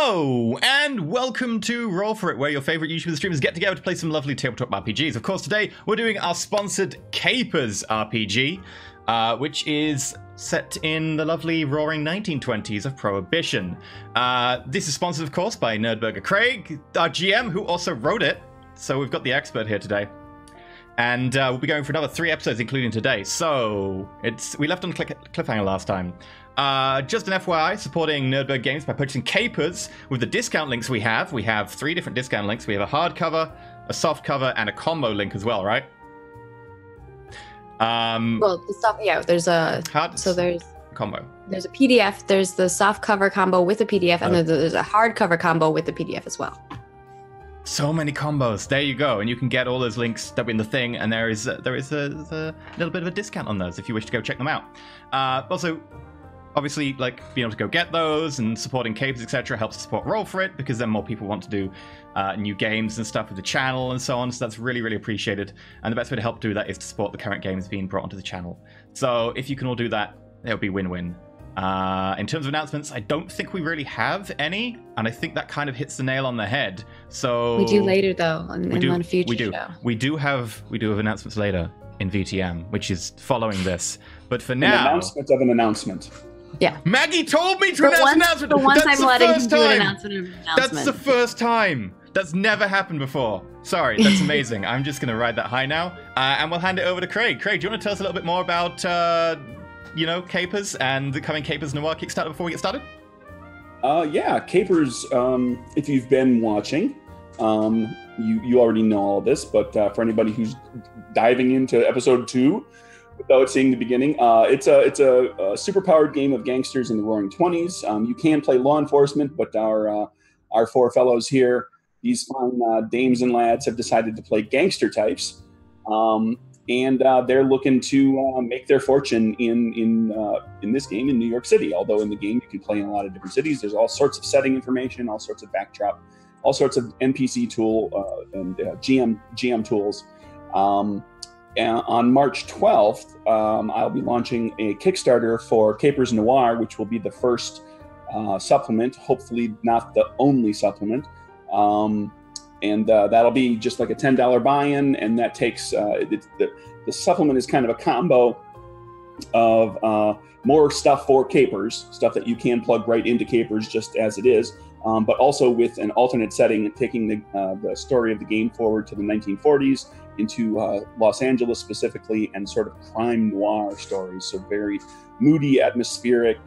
Hello, and welcome to Roll4It, where your favorite YouTuber streamers get together to play some lovely tabletop RPGs. Of course, today we're doing our sponsored CAPERS RPG, which is set in the lovely roaring 1920s of Prohibition. This is sponsored, of course, by Nerdburger Craig, our GM, who also wrote it. So we've got the expert here today. And we'll be going for another 3 episodes, including today. So we left on cliffhanger last time. Just an FYI, supporting Nerdberg Games by purchasing CAPERS with the discount links we have. We have 3 different discount links. We have a hardcover, a softcover, and a combo link as well, right? Well, the stuff, yeah. There's a there's combo. There's a PDF. There's the softcover combo with a PDF, and then there's a hardcover combo with the PDF as well. So many combos. There you go, and you can get all those links that were in the thing, and there is a little bit of a discount on those if you wish to go check them out. Also, obviously, like being able to go get those and supporting CAPERS, etc., helps to support Roll4It, because then more people want to do new games and stuff with the channel and so on. So that's really, really appreciated. And the best way to help do that is to support the current games being brought onto the channel. So if you can all do that, it'll be win-win. In terms of announcements, I don't think we really have any, and I think that kind of hits the nail on the head. So we do later, though, on a future show. We do have announcements later in VTM, which is following this. But for now, an announcement of an announcement. Yeah. Maggie told me to announce an announcement. The one time letting him do an announcement. That's the first time. That's never happened before. Sorry, that's amazing. I'm just going to ride that high now, and we'll hand it over to Craig. Craig, do you want to tell us a little bit more about, CAPERS and the coming CAPERS Noir Kickstarter before we get started? Yeah, CAPERS, if you've been watching, you already know all this, but for anybody who's diving into episode 2 without seeing the beginning, it's a super-powered game of gangsters in the Roaring 20s. You can play law enforcement, but our 4 fellows here, these fine dames and lads, have decided to play gangster types. And they're looking to make their fortune in this game in New York City. Although in the game you can play in a lot of different cities. There's all sorts of setting information, all sorts of backdrop, all sorts of NPC tool and GM tools. And on March 12th, I'll be launching a Kickstarter for CAPERS Noir, which will be the first supplement, hopefully not the only supplement. And that'll be just like a $10 buy-in, and that takes the supplement is kind of a combo of more stuff for CAPERS, stuff that you can plug right into CAPERS just as it is, but also with an alternate setting, taking the story of the game forward to the 1940s into Los Angeles specifically, and sort of crime noir stories, so very moody, atmospheric,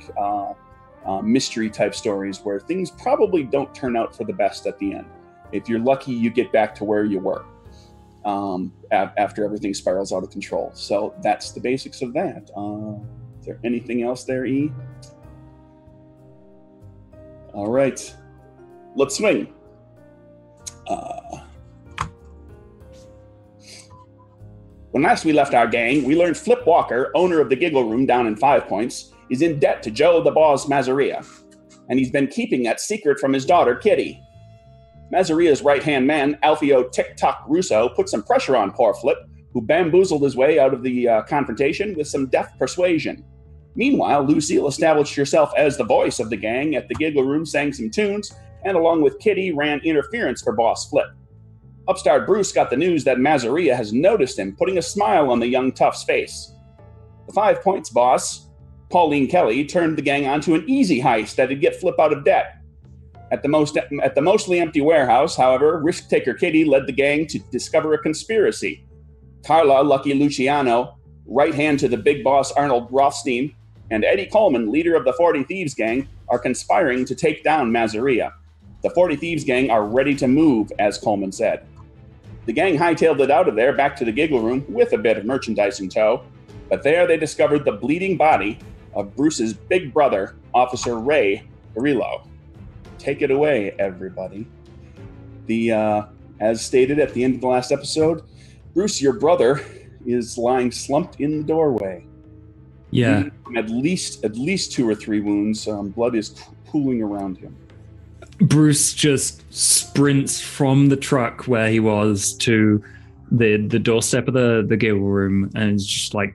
mystery type stories where things probably don't turn out for the best at the end. If you're lucky, you get back to where you were after everything spirals out of control. So that's the basics of that. Is there anything else there, E? All right. Let's swing. When last we left our gang, we learned Flip Walker, owner of the Giggle Room down in 5 Points, is in debt to Joe the Boss Mazzaria, and he's been keeping that secret from his daughter, Kitty. Mazzaria's right-hand man, Alfio Tick-Tock Russo, put some pressure on poor Flip, who bamboozled his way out of the confrontation with some deft persuasion. Meanwhile, Lucille established herself as the voice of the gang at the Giggle Room, sang some tunes, and along with Kitty, ran interference for Boss Flip. Upstart Bruce got the news that Mazzaria has noticed him, putting a smile on the young tough's face. The 5 Points boss, Pauline Kelly, turned the gang onto an easy heist that'd get Flip out of debt. At the mostly empty warehouse, however, risk-taker Kitty led the gang to discover a conspiracy. Carla Lucky Luciano, right hand to the big boss Arnold Rothstein, and Eddie Coleman, leader of the 40 Thieves gang, are conspiring to take down Mazzaria. The 40 Thieves gang are ready to move, as Coleman said. The gang hightailed it out of there back to the Giggle Room with a bit of merchandise in tow, but there they discovered the bleeding body of Bruce's big brother, Officer Ray Perillo. Take it away, everybody. As stated at the end of the last episode, Bruce, your brother, is lying slumped in the doorway. Yeah. At least 2 or 3 wounds. Blood is pooling around him. Bruce just sprints from the truck where he was to the doorstep of the Giggle Room, and is just like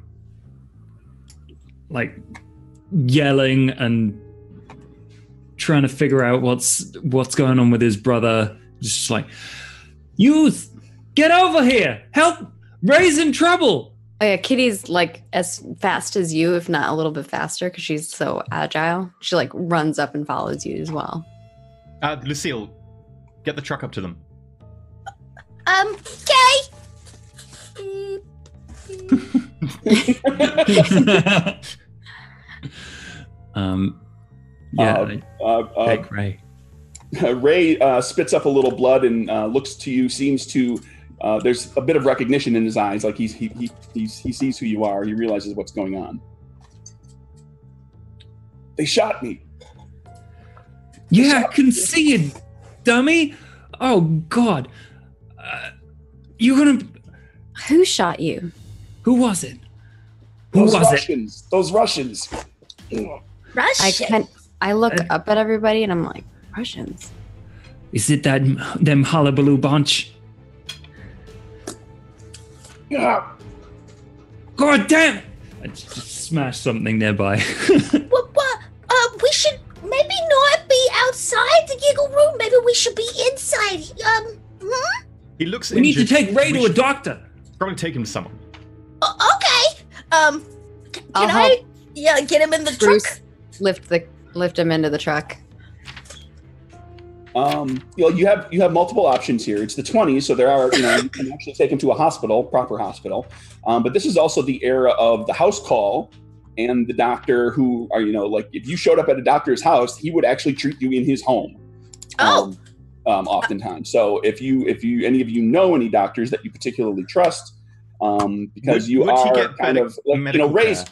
yelling and trying to figure out what's going on with his brother. Just like, youth, get over here! Help! Ray's in trouble! Oh yeah, Kitty's like as fast as you, if not a little bit faster, because she's so agile. She like runs up and follows you as well. Lucille, get the truck up to them. Okay. Take Ray. Ray spits up a little blood and looks to you. Seems to there's a bit of recognition in his eyes, like he sees who you are. He realizes what's going on. They shot me. Yeah, I can see it, dummy. Oh God, you gonna? Who shot you? Who was it? Those Russians. Russian. I look up at everybody and I'm like, Russians. Is it them hullabaloo bunch? Yeah. God damn! I just smashed something nearby. We should maybe not be outside the giggle room. Maybe we should be inside. He looks We need injured. to take Ray to a doctor. Probably take him to someone. Okay. I'll Can I? Yeah, get him in the Bruce truck. lift him into the truck. You have multiple options here. It's the 20s, so there are, you can actually take him to a hospital, proper hospital. But this is also the era of the house call and the doctor who are, like if you showed up at a doctor's house, he would actually treat you in his home. Oftentimes. So if any of you know any doctors that you particularly trust, because you are kind of like, Ray's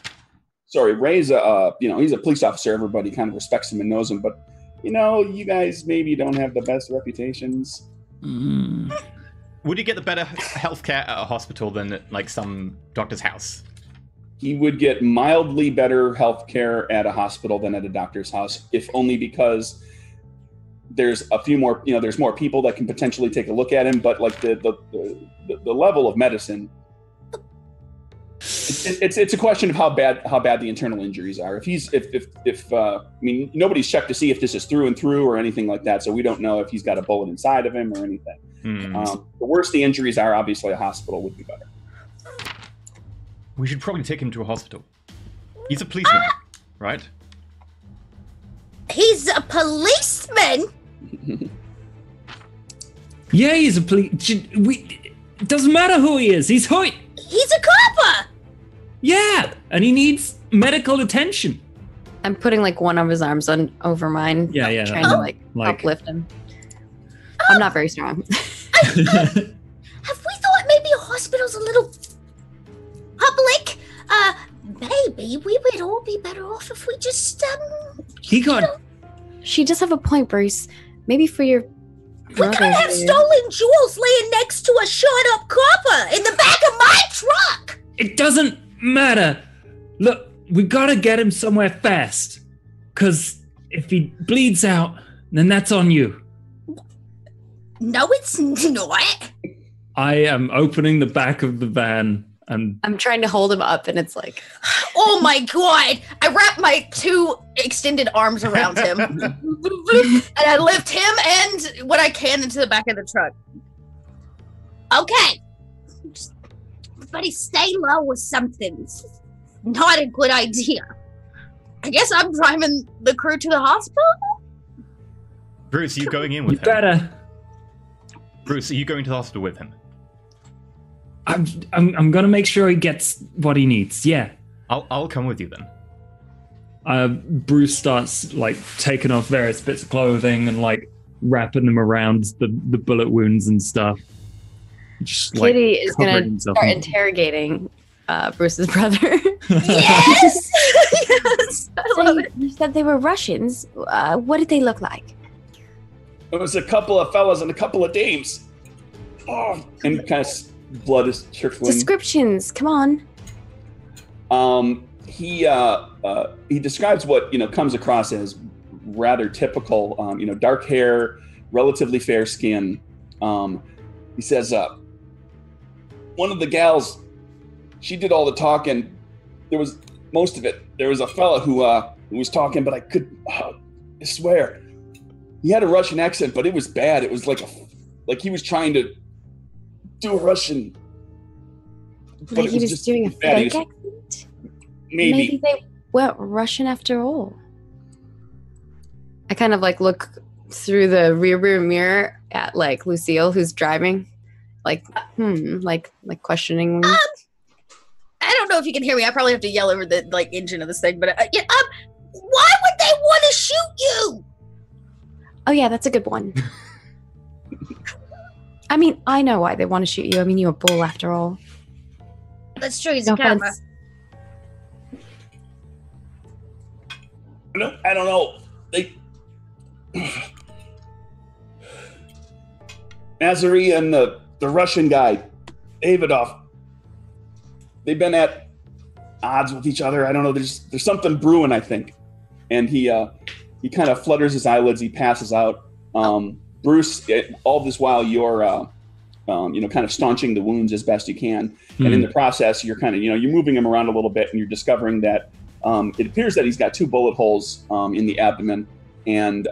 he's a police officer. Everybody kind of respects him and knows him, but you guys maybe don't have the best reputations. Would he get the better healthcare at a hospital than at like some doctor's house? He would get mildly better healthcare at a hospital than at a doctor's house, if only because there's a few more, there's more people that can potentially take a look at him, but like the level of medicine, it's a question of how bad the internal injuries are. Nobody's checked to see if this is through and through or anything like that, so we don't know if he's got a bullet inside of him or anything. The worse the injuries are, obviously a hospital would be better. We should probably take him to a hospital. He's a policeman, right? He's a policeman. Yeah, he's a police. It doesn't matter who he is. He's Hoyt. He's a copper. Yeah, and he needs medical attention. I'm putting like one of his arms over mine. Yeah. Trying to help lift him. I'm not very strong. Have we thought maybe a hospital's a little public? Maybe we would all be better off if we just She does have a point, Bruce. Maybe for your We're gonna have stolen jewels laying next to a shot-up copper in the back of my truck! It doesn't matter. Look, we gotta get him somewhere fast. Because if he bleeds out, then that's on you. No, it's not. I am opening the back of the van and... I'm trying to hold him up and it's like... Oh my god! I wrap my two extended arms around him. And I lift him and what I can into the back of the truck. Okay. Just, everybody stay low with something. It's not a good idea. I guess I'm driving the crew to the hospital? Bruce, are you going in with him? Better. Bruce, are you going to the hospital with him? I'm gonna make sure he gets what he needs. Yeah. I'll come with you then. Bruce starts like taking off various bits of clothing and like wrapping them around the bullet wounds and stuff. Just, Kitty is gonna start interrogating Bruce's brother. Yes! Yes! I love it. You said they were Russians. What did they look like? It was a couple of fellas and a couple of dames. Oh, and kind of blood is trickling. Descriptions, come on. He describes what comes across as rather typical. Dark hair, relatively fair skin. He says, one of the gals, she did all the talking. There was most of it. There was a fella who was talking, but I could. I swear. He had a Russian accent, but it was bad. It was like he was trying to do a Russian. But Like he was just doing a bad. fake accent? Maybe. Maybe they weren't Russian after all. I kind of like look through the rear mirror at like Lucille, who's driving, like questioning me. I don't know if you can hear me. I probably have to yell over the like engine of this thing, but why would they want to shoot you? Oh yeah, that's a good one. I mean, I know why they want to shoot you. I mean, you're a bull after all. That's true. He's No a camera. offense. I don't know. Nazari and the Russian guy, Davidov, they've been at odds with each other. I don't know. There's something brewing, I think. And he kind of flutters his eyelids. He passes out. Bruce, all this while you're kind of staunching the wounds as best you can. And in the process, you're kind of you're moving him around a little bit, and you're discovering that it appears that he's got 2 bullet holes in the abdomen. And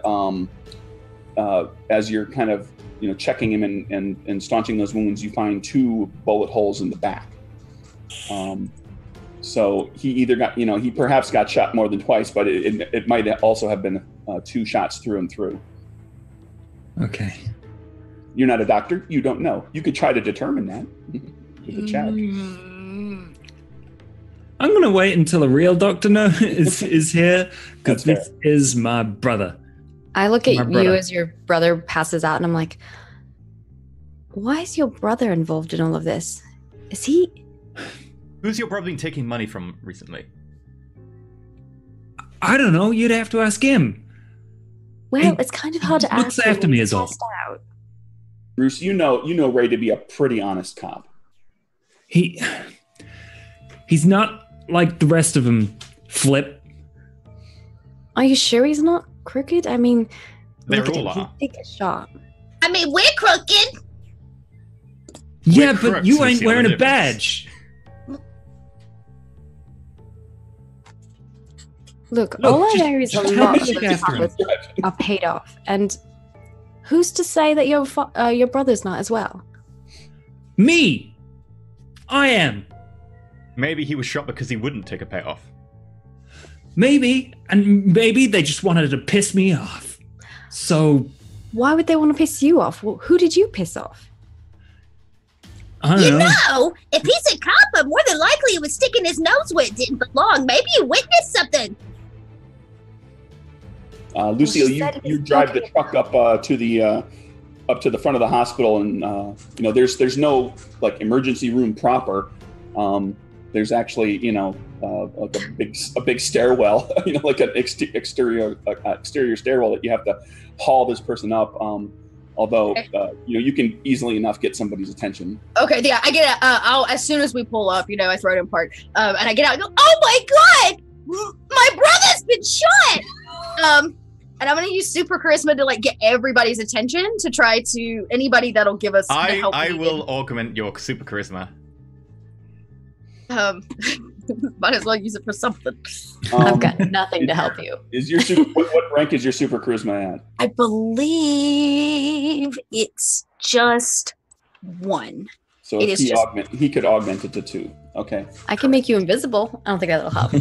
as you're kind of checking him and staunching those wounds, you find 2 bullet holes in the back. So he either got he perhaps got shot more than twice, but it might also have been 2 shots through and through. Okay. You're not a doctor. You don't know. You could try to determine that with a check. I'm going to wait until a real doctor is here, because this is my brother. I look at you as your brother passes out, and I'm like, why is your brother involved in all of this? Is he... Who's your brother been taking money from recently? I don't know. You'd have to ask him. Well, it's kind of hard to ask. Looks after me is all. Out. Bruce, you know Ray to be a pretty honest cop. He's not like the rest of them, Flip. Are you sure he's not crooked? I mean, They look at all him. are. He did get shot. I mean, we're crooked. Yeah, We're but crooks, you we ain't see all the wearing a difference. badge. Look, Look, all I just- know is a just lot of look the after him. coppers are paid off. And who's to say that your brother's not as well? Me! I am. Maybe he was shot because he wouldn't take a payoff. Maybe. And maybe they just wanted to piss me off. So, Why would they want to piss you off? Well, who did you piss off? I don't know. No, if he's a copper, more than likely he was sticking his nose where it didn't belong. Maybe he witnessed something. Lucille, she said he you was drive the talking truck up to the front of the hospital, and there's no like emergency room proper. There's actually like a big stairwell, like an exterior stairwell that you have to haul this person up. Although you can easily enough get somebody's attention. Okay, yeah, I get it. I'll as soon as we pull up, I throw it in park, and I get out and go, "Oh my god, my brother's been shot!" And I'm gonna use super charisma to like get everybody's attention to try to anybody that'll give us the help. I we will need. augment your super charisma. Might as well use it for something. I've got nothing to help you. Is your what rank is your super charisma at? I believe it's just 1. So It if is he could augment it to 2. Okay. I can make you invisible. I don't think that'll help.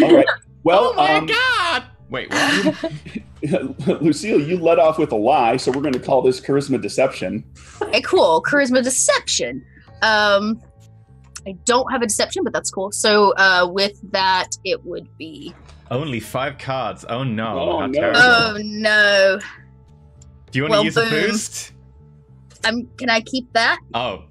All right. Well, God! Wait, what? Lucille, you let off with a lie, so we're going to call this charisma deception. Okay, cool. Charisma deception. I don't have a deception, but that's cool. So with that, it would be. Only 5 cards. Oh no. Oh, How no. terrible. Oh no. Do you want to use a boom. boost? Can I keep that? Oh.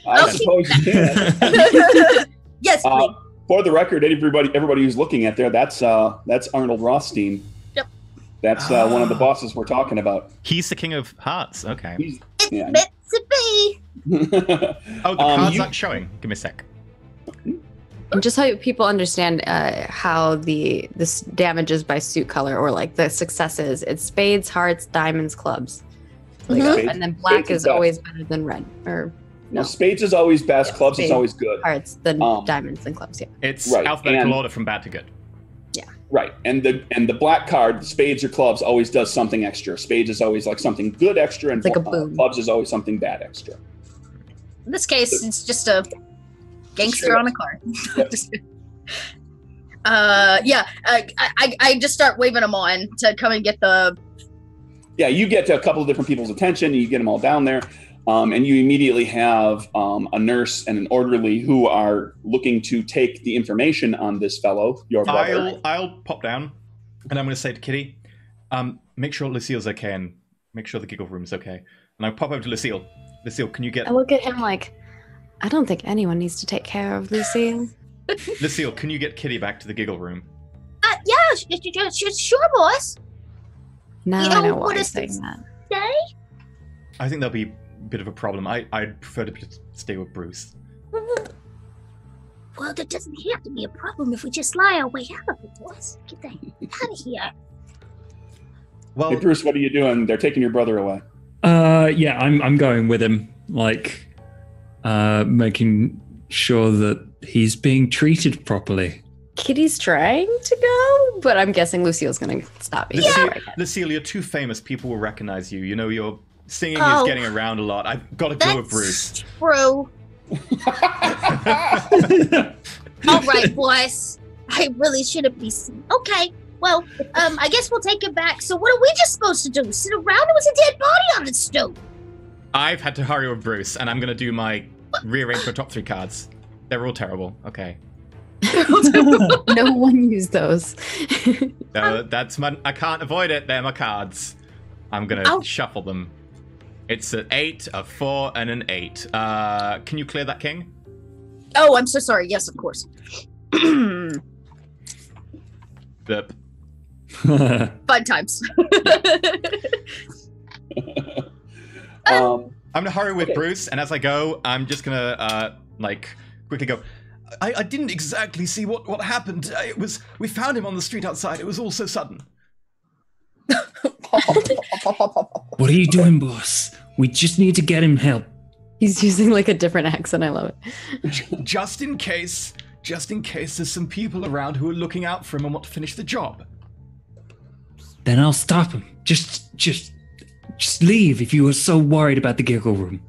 I suppose you can. Yes, please. For the record, everybody who's looking at there, that's Arnold Rothstein. Yep. That's one of the bosses we're talking about. He's the King of Hearts. Okay. He's, It's yeah. meant to be. Oh, the cards aren't showing. Give me a sec. And just so people understand how this damages by suit color or like the successes, it's spades, hearts, diamonds, clubs. Like, Spades- and then black spades is is always better than red. Or no, Spades is always best. Yeah, Clubs spades. is always good. hearts, then diamonds, then clubs. Yeah. It's Right, alphabetical and- order from bad to good. Right, and the black card, the spades or clubs, always does something extra. Spades is always like something good extra, and It's like a boon. clubs is always something bad extra. In this case, it's just a gangster on a card. I just start waving them on to come and get the. Yeah, you get to a couple of different people's attention, and you get them all down there, and you immediately have a nurse and an orderly who are looking to take the information on this fellow, your brother. I'll pop down, and I'm going to say to Kitty, make sure Lucille's okay, and make sure the giggle room's okay. And I'll pop over to Lucille. Lucille, can you get... I look at him like, I don't think anyone needs to take care of Lucille. Lucille, can you get Kitty back to the giggle room? Sure, boss. Now You I know know what why is you're saying this? that. I think that'll be a bit of a problem. I'd prefer to stay with Bruce. Well, that doesn't have to be a problem if we just lie our way out of it, boss. Get the out of here. Well, Hey, Bruce, what are you doing? They're taking your brother away. Yeah, I'm going with him, like making sure that he's being treated properly. Kitty's trying to go, but I'm guessing Lucille's gonna stop me. Lucille, you're too famous. People will recognize you. You know, your singing is Oh. getting around a lot. I've got to go with Bruce. That's true. All right, boss. I really shouldn't be seen. Okay, well, I guess we'll take it back. So what are we just supposed to do? Sit around? There was a dead body on the stoop. I've had to hurry with Bruce, and I'm going to do my rearrange my top 3 cards. They're all terrible. Okay. No one used those. That's my... I can't avoid it. They're my cards. I'm going to shuffle them. It's an 8, a 4, and an 8. Can you clear that king? Oh, I'm so sorry. Yes, of course. Burp. Fun times. I'm gonna hurry with Bruce, and as I go, I'm just gonna quickly go. I didn't exactly see what happened. We found him on the street outside. It was all so sudden. What are you doing, boss? We just need to get him help. He's using like a different accent. I love it. Just in case there's some people around who are looking out for him and want to finish the job. Then I'll stop him. Just leave if you are so worried about the giggle room.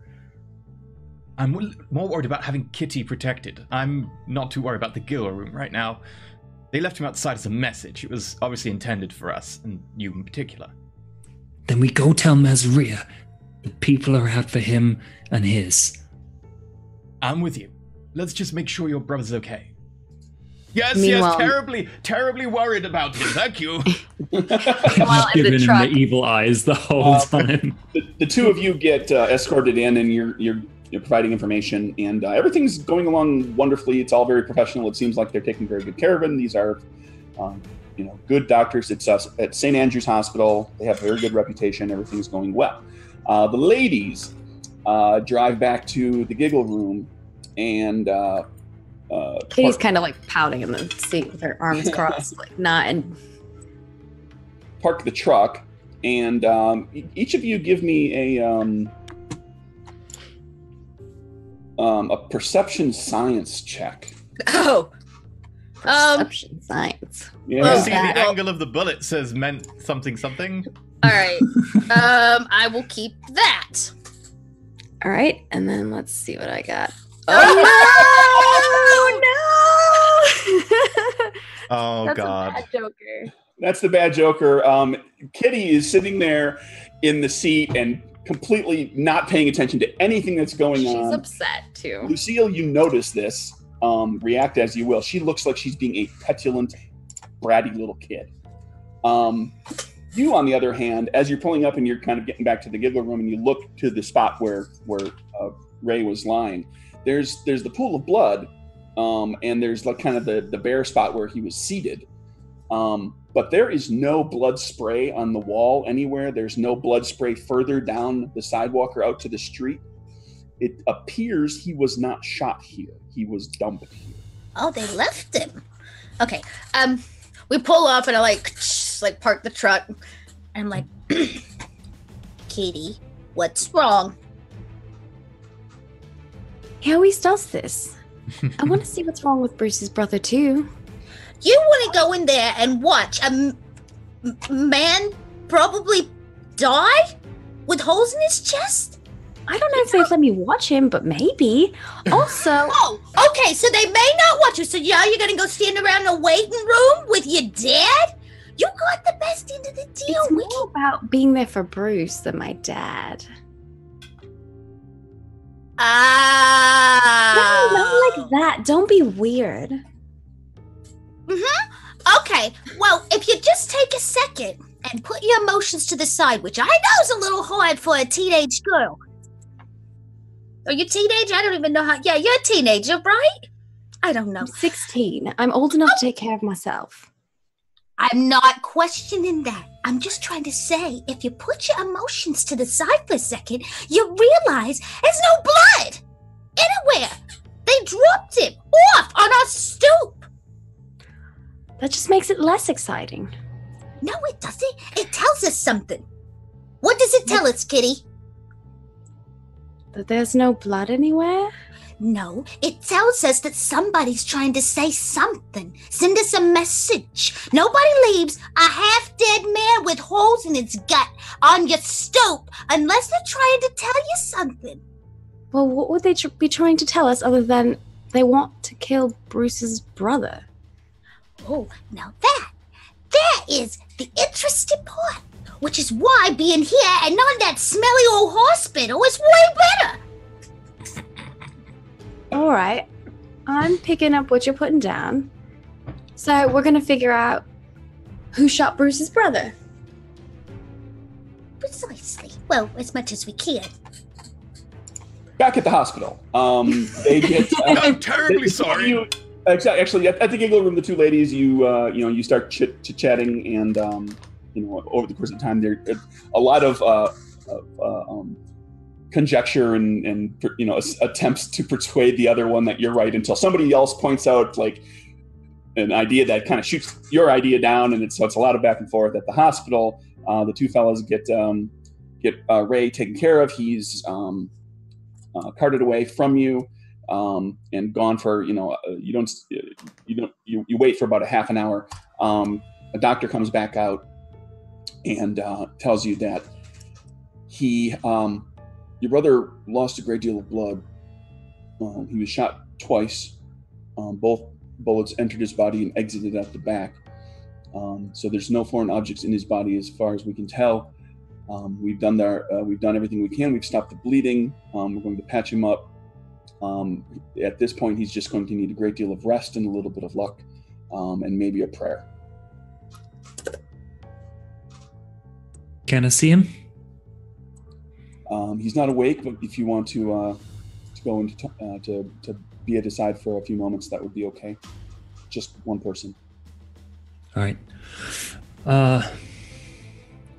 I'm more worried about having Kitty protected. I'm not too worried about the giggle room right now. They left him outside as a message. It was obviously intended for us, and you in particular. Then we go tell Mazria that people are out for him and his. I'm with you. Let's just make sure your brother's okay. Yes, Meanwhile- yes, terribly worried about him. Thank you. Meanwhile, in Giving the him truck, the evil eyes the whole time. The two of you get escorted in, and you're providing information, and everything's going along wonderfully. It's all very professional. It seems like they're taking very good care of him. These are, good doctors. It's at St. Andrew's Hospital. They have a very good reputation. Everything's going well. The ladies drive back to the giggle room, and Kitty's kind of like pouting in the seat with her arms crossed, like not in. park the truck, and each of you give me a perception science check. Oh. Perception science. Yeah. See, the angle of the bullet says meant something. All right. I will keep that. All right, and then let's see what I got. Oh, Oh, That's God. a bad Joker. That's the bad Joker. Kitty is sitting there in the seat and completely not paying attention to anything that's going She's on. upset too. Lucille, you notice this. React as you will. She looks like she's being a petulant, bratty little kid. You, on the other hand, as you're pulling up and you're kind of getting back to the giggler room, and you look to the spot where Ray was lying, there's the pool of blood, and there's like kind of the bare spot where he was seated. But there is no blood spray on the wall anywhere. There's no blood spray further down the sidewalk or out to the street. It appears he was not shot here. He was dumped here. Oh, they left him. Okay. We pull up and I like park the truck. I'm like, Katie, what's wrong? He always does this. I want to see what's wrong with Bruce's brother too. You want to go in there and watch a man probably die with holes in his chest? I don't know if they'd let me watch him, but maybe. Also, Oh, okay, so they may not watch you. So yeah, you're gonna go stand around the waiting room with your dad? You got the best end of the deal. it's more about being there for Bruce than my dad. Ah. No, not like that. Don't be weird. Okay, well, if you just take a second and put your emotions to the side, which I know is a little hard for a teenage girl. Are you teenage? I don't even know how. Yeah, you're a teenager, right? I don't know. I'm 16. I'm old enough to take care of myself. I'm not questioning that. I'm just trying to say, if you put your emotions to the side for a second, you realize there's no blood anywhere. They dropped him off on our stoop. That just makes it less exciting. No, it doesn't. It tells us something. What does it tell us, Kitty? That there's no blood anywhere? No, it tells us that somebody's trying to say something. Send us a message. Nobody leaves a half-dead man with holes in his gut on your stoop unless they're trying to tell you something. Well, what would they be trying to tell us other than they want to kill Bruce's brother? Oh, now that is the interesting part, which is why being here and not that smelly old hospital is way better. All right. I'm picking up what you're putting down. So we're going to figure out who shot Bruce's brother. Precisely. Well, as much as we can. Back at the hospital, they get. I'm terribly sorry. Actually, at the giggle room, the two ladies, you start chit-chatting, and over the course of time, there a lot of conjecture and attempts to persuade the other one that you're right until somebody else points out like an idea that kind of shoots your idea down, and it's a lot of back and forth at the hospital. The two fellas get Ray taken care of. He's carted away from you. And gone for you wait for about a half an hour. A doctor comes back out and tells you that your brother lost a great deal of blood. He was shot twice. Both bullets entered his body and exited out the back. So there's no foreign objects in his body as far as we can tell. We've done everything we can. We've stopped the bleeding. We're going to patch him up. At this point, he's just going to need a great deal of rest and a little bit of luck, and maybe a prayer. Can I see him? He's not awake, but if you want to go into to be at his side for a few moments, that would be okay. Just one person. All right.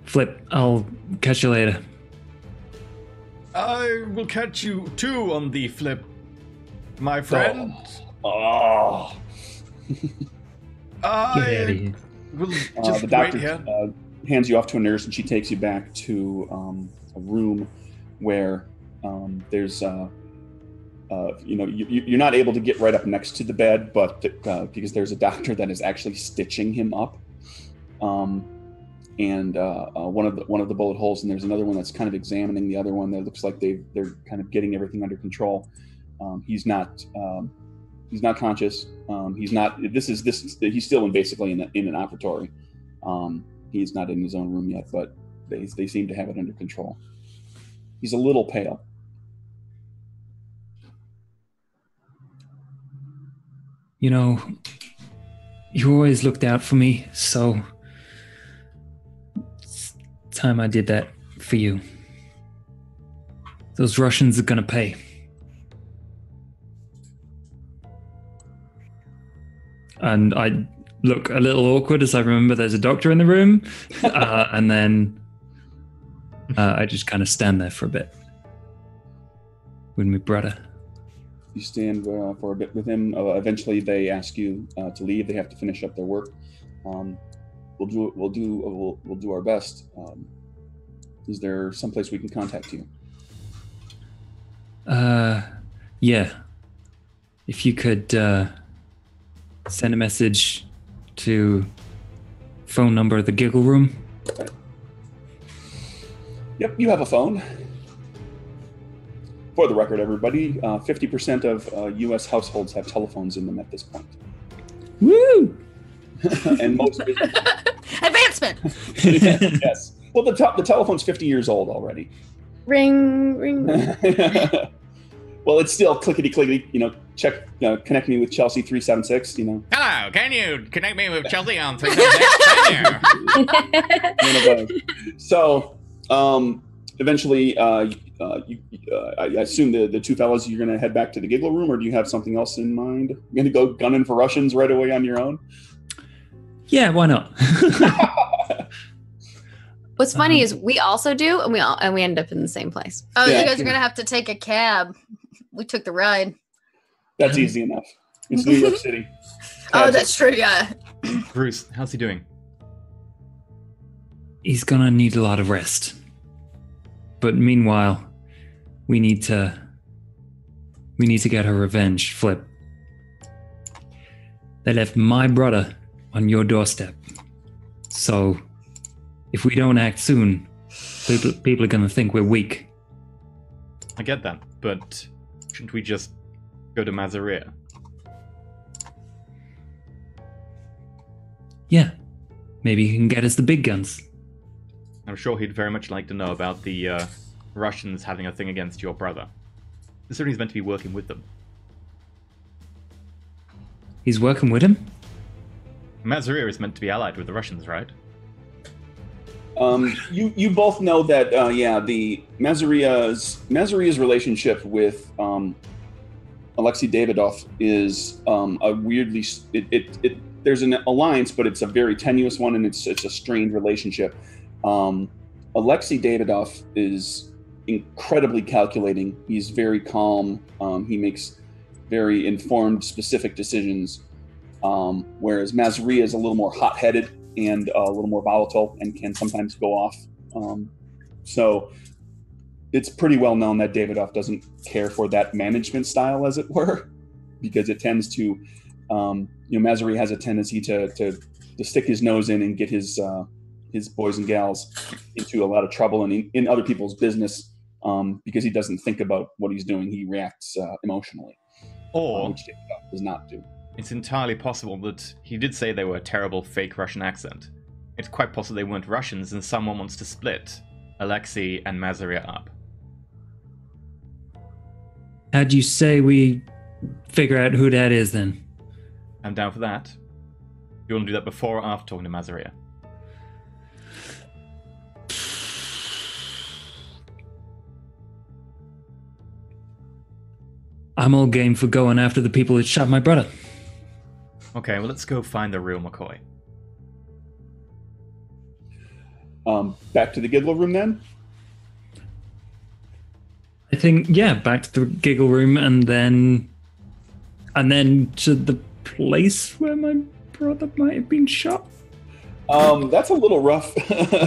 Flip, I'll catch you later. I will catch you too on the flip, my friend. Oh. Get out of here. Will just the doctor wait here. Hands you off to a nurse, and she takes you back to a room where there's you're not able to get right up next to the bed, but because there's a doctor that is actually stitching him up. And one of the bullet holes, and there's another one that's kind of examining the other one. That looks like they're kind of getting everything under control. He's not conscious. He's not. He's still basically in an operatory. He's not in his own room yet, but they seem to have it under control. He's a little pale. You always looked out for me, so it's time I did that for you. Those Russians are gonna pay. And I look a little awkward as I remember there's a doctor in the room, and then I just kind of stand there for a bit with my brother. You stand for a bit with him. Eventually, they ask you to leave. They have to finish up their work. We'll do our best. Is there someplace we can contact you? Yeah. If you could send a message to phone number of the Giggle Room. Yep, you have a phone. For the record, everybody, 50% of U.S. households have telephones in them at this point. Woo! And most Advancement. yes. Well, the telephone's 50 years old already. Ring, ring. Well, it's still clickety clickety. Check. Connect me with Chelsea 376. Hello, can you connect me with Chelsea on 376? So, eventually, I assume the two fellas, you're going to head back to the Giggle Room, or do you have something else in mind? You're going to go gunning for Russians right away on your own? Yeah, why not? What's funny is we also do, and we end up in the same place. Oh, Yeah. you guys are gonna have to take a cab. We took the ride. That's easy enough. It's New York City. Oh, that's true. Yeah. Bruce, how's he doing? He's gonna need a lot of rest. But meanwhile, we need to get her revenge, Flip. They left my brother on your doorstep. So if we don't act soon, people are gonna think we're weak. I get that, but shouldn't we just go to Mazaria? Yeah. Maybe he can get us the big guns. I'm sure he'd very much like to know about the Russians having a thing against your brother. Considering he's meant to be working with them. He's working with him? Mazaria is meant to be allied with the Russians, right? You both know that the Mazaria's relationship with Alexei Davidov is a weirdly there's an alliance, but it's a very tenuous one, and it's a strained relationship. Alexei Davidov is incredibly calculating. He's very calm. He makes very informed, specific decisions, whereas Mazaria is a little more hot-headed and a little more volatile and can sometimes go off. So it's pretty well known that Davidoff doesn't care for that management style, as it were, because it tends to, Mazaria has a tendency to stick his nose in and get his boys and gals into a lot of trouble and in other people's business, because he doesn't think about what he's doing. He reacts emotionally, Or which Davidoff does not do. it's entirely possible that he did say they were a terrible fake Russian accent. It's quite possible they weren't Russians and someone wants to split Alexei and Mazaria up. How'd you say we figure out who that is then? I'm down for that. You want to do that before or after talking to Mazaria? I'm all game for going after the people that shot my brother. Okay, well, let's go find the real McCoy. Back to the Giggle Room then? I think, yeah, back to the Giggle Room and then to the place where my brother might have been shot. That's a little rough.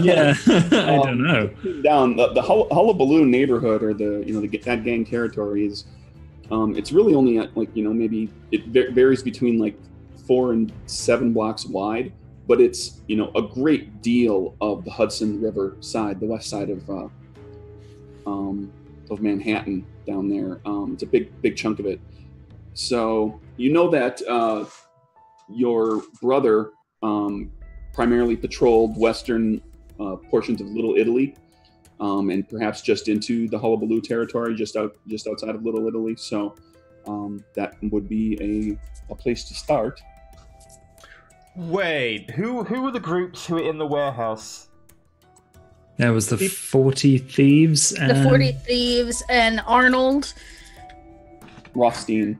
Yeah, I don't know. Down the Hullabaloo neighborhood, or that gang territory is, it's really only at maybe it varies between 4 and 7 blocks wide, but it's a great deal of the Hudson River side, the west side of Manhattan down there. It's a big chunk of it. So that your brother primarily patrolled western portions of Little Italy, and perhaps just into the Hullabaloo territory, just outside of Little Italy. So that would be a place to start. Wait, who were the groups who were in the warehouse? There was the 40 Thieves. And... The 40 Thieves and Arnold Rothstein,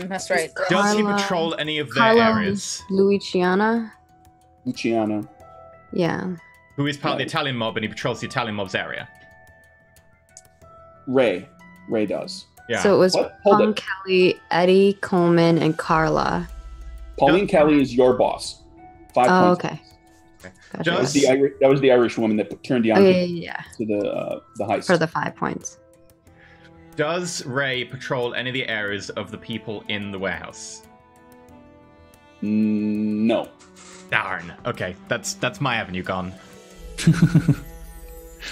that's right. Does he Carla- patrol any of their Carla areas? Luciana. Luciana. Yeah. Who is part of the Italian mob and he patrols the Italian mob's area? Ray does. Yeah. So it was What? Hold Paul it. Kelly, Eddie Coleman, and Carla. Pauline Kelly is your boss. 5 Oh, points. okay. Gotcha. Does- That was the Irish woman that turned you on Oh, yeah. to the heist. For the 5 points. Does Ray patrol any of the areas of the people in the warehouse? No. Darn. Okay, that's my avenue gone.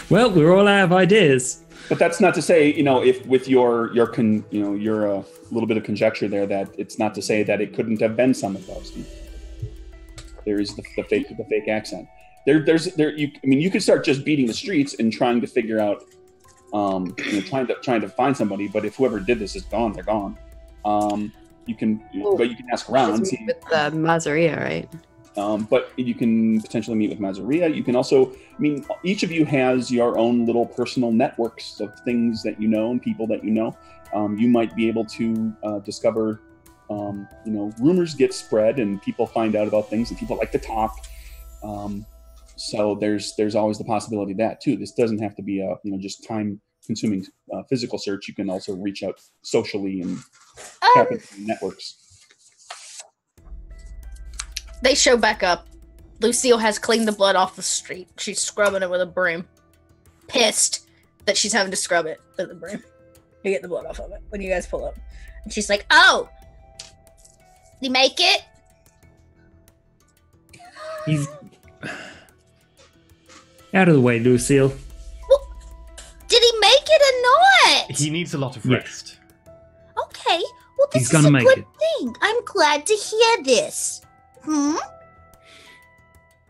Well, we're all out of ideas. But that's not to say, if with your little bit of conjecture there, that it's not to say that it couldn't have been some of those. There is the fake accent. You could start just beating the streets and trying to figure out, trying to find somebody. But if whoever did this is gone, they're gone. You can ask around. See, with the Mazaria, right? But you can potentially meet with Mazaria. You can also, each of you has your own little personal networks of things that you know and people that you know. You might be able to discover, rumors get spread and people find out about things and people like to talk. So there's always the possibility of that too. This doesn't have to be a, just time-consuming physical search. You can also reach out socially and tap into networks. They show back up. Lucille has cleaned the blood off the street. She's scrubbing it with a broom. Pissed that she's having to scrub it with a broom to get the blood off of it when you guys pull up. And she's like, "Oh, did he make it?" He's out of the way, Lucille. Well, did he make it or not? He needs a lot of rest. Okay, well, this He's is gonna a make good it. thing. I'm glad to hear this.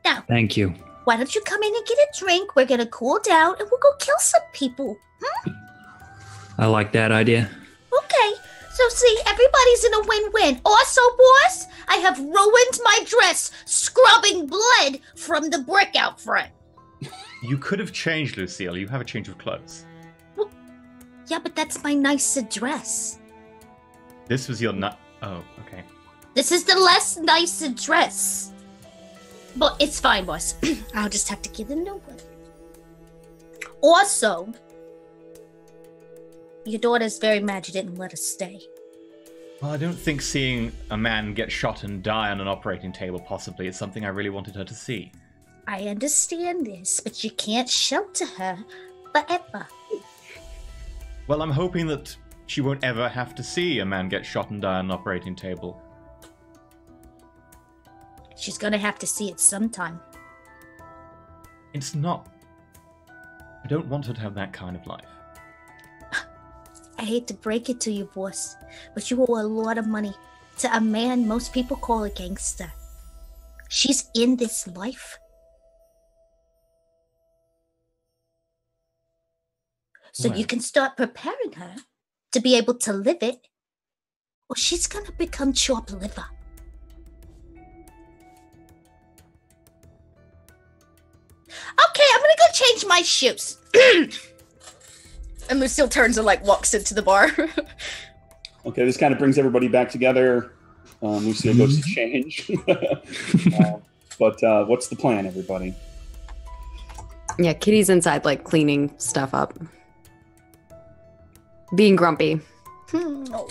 Now, Thank you. why don't you come in and get a drink? We're gonna cool down and we'll go kill some people. I like that idea. Okay, so see, everybody's in a win-win. Also, boss, I have ruined my dress, scrubbing blood from the brick out front. You could have changed, Lucille. You have a change of clothes. Well, yeah, but that's my nicer dress. This was your Oh, okay. This is the less nicer dress. But it's fine, boss. I'll just have to get a new one. Also, your daughter's very mad you didn't let us stay. Well, I don't think seeing a man get shot and die on an operating table possibly is something I really wanted her to see. I understand this, but you can't shelter her forever. Well, I'm hoping that she won't ever have to see a man get shot and die on an operating table. She's gonna have to see it sometime. It's not... I don't want her to have that kind of life. I hate to break it to you, boss, but you owe a lot of money to a man most people call a gangster. She's in this life. So you can start preparing her to be able to live it, or she's gonna become chopped liver. Okay, I'm gonna go change my shoes. And Lucille turns and walks into the bar. Okay, this kind of brings everybody back together. Lucille goes to change. But what's the plan, everybody? Yeah, Kitty's inside, cleaning stuff up. Being grumpy. No.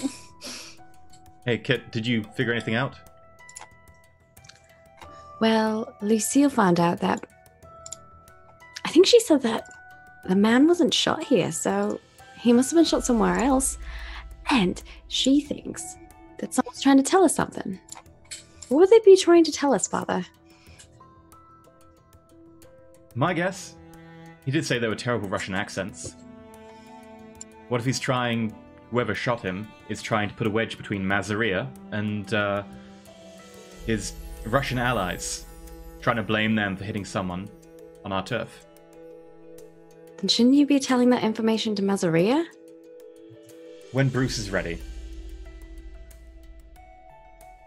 Hey, Kit, did you figure anything out? Well, Lucille found out that... I think she said that the man wasn't shot here, so he must have been shot somewhere else. And she thinks that someone's trying to tell us something. What would they be trying to tell us, Father? My guess? He did say there were terrible Russian accents. What if he's trying... Whoever shot him is trying to put a wedge between Mazaria and his Russian allies, trying to blame them for hitting someone on our turf. Then shouldn't you be telling that information to Mazaria? When Bruce is ready.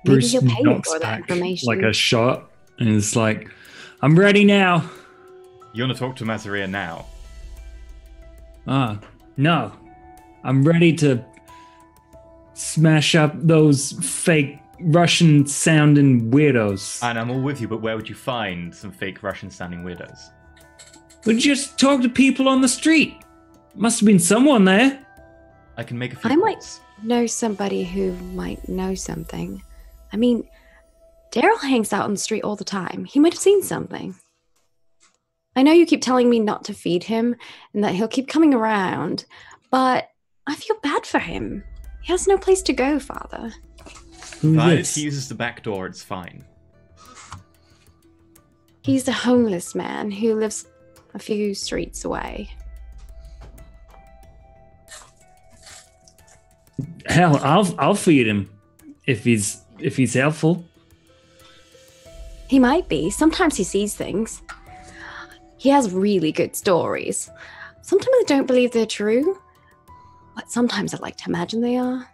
Maybe Bruce he'll pay you knocks for that back information. like a shot and is like, "I'm ready now." You want to talk to Mazaria now? No. I'm ready to smash up those fake Russian-sounding weirdos. And I'm all with you, but where would you find some fake Russian-sounding weirdos? We just talk to people on the street. Must have been someone there. I can make a few I might calls. know somebody who might know something. I mean, Daryl hangs out on the street all the time. He might have seen something. I know you keep telling me not to feed him and that he'll keep coming around, but I feel bad for him. He has no place to go, Father. Who's Provided this? he uses the back door, it's fine. He's a homeless man who lives a few streets away. Hell, I'll feed him if he's helpful. He might be. Sometimes he sees things. He has really good stories. Sometimes I don't believe they're true, but sometimes I like to imagine they are.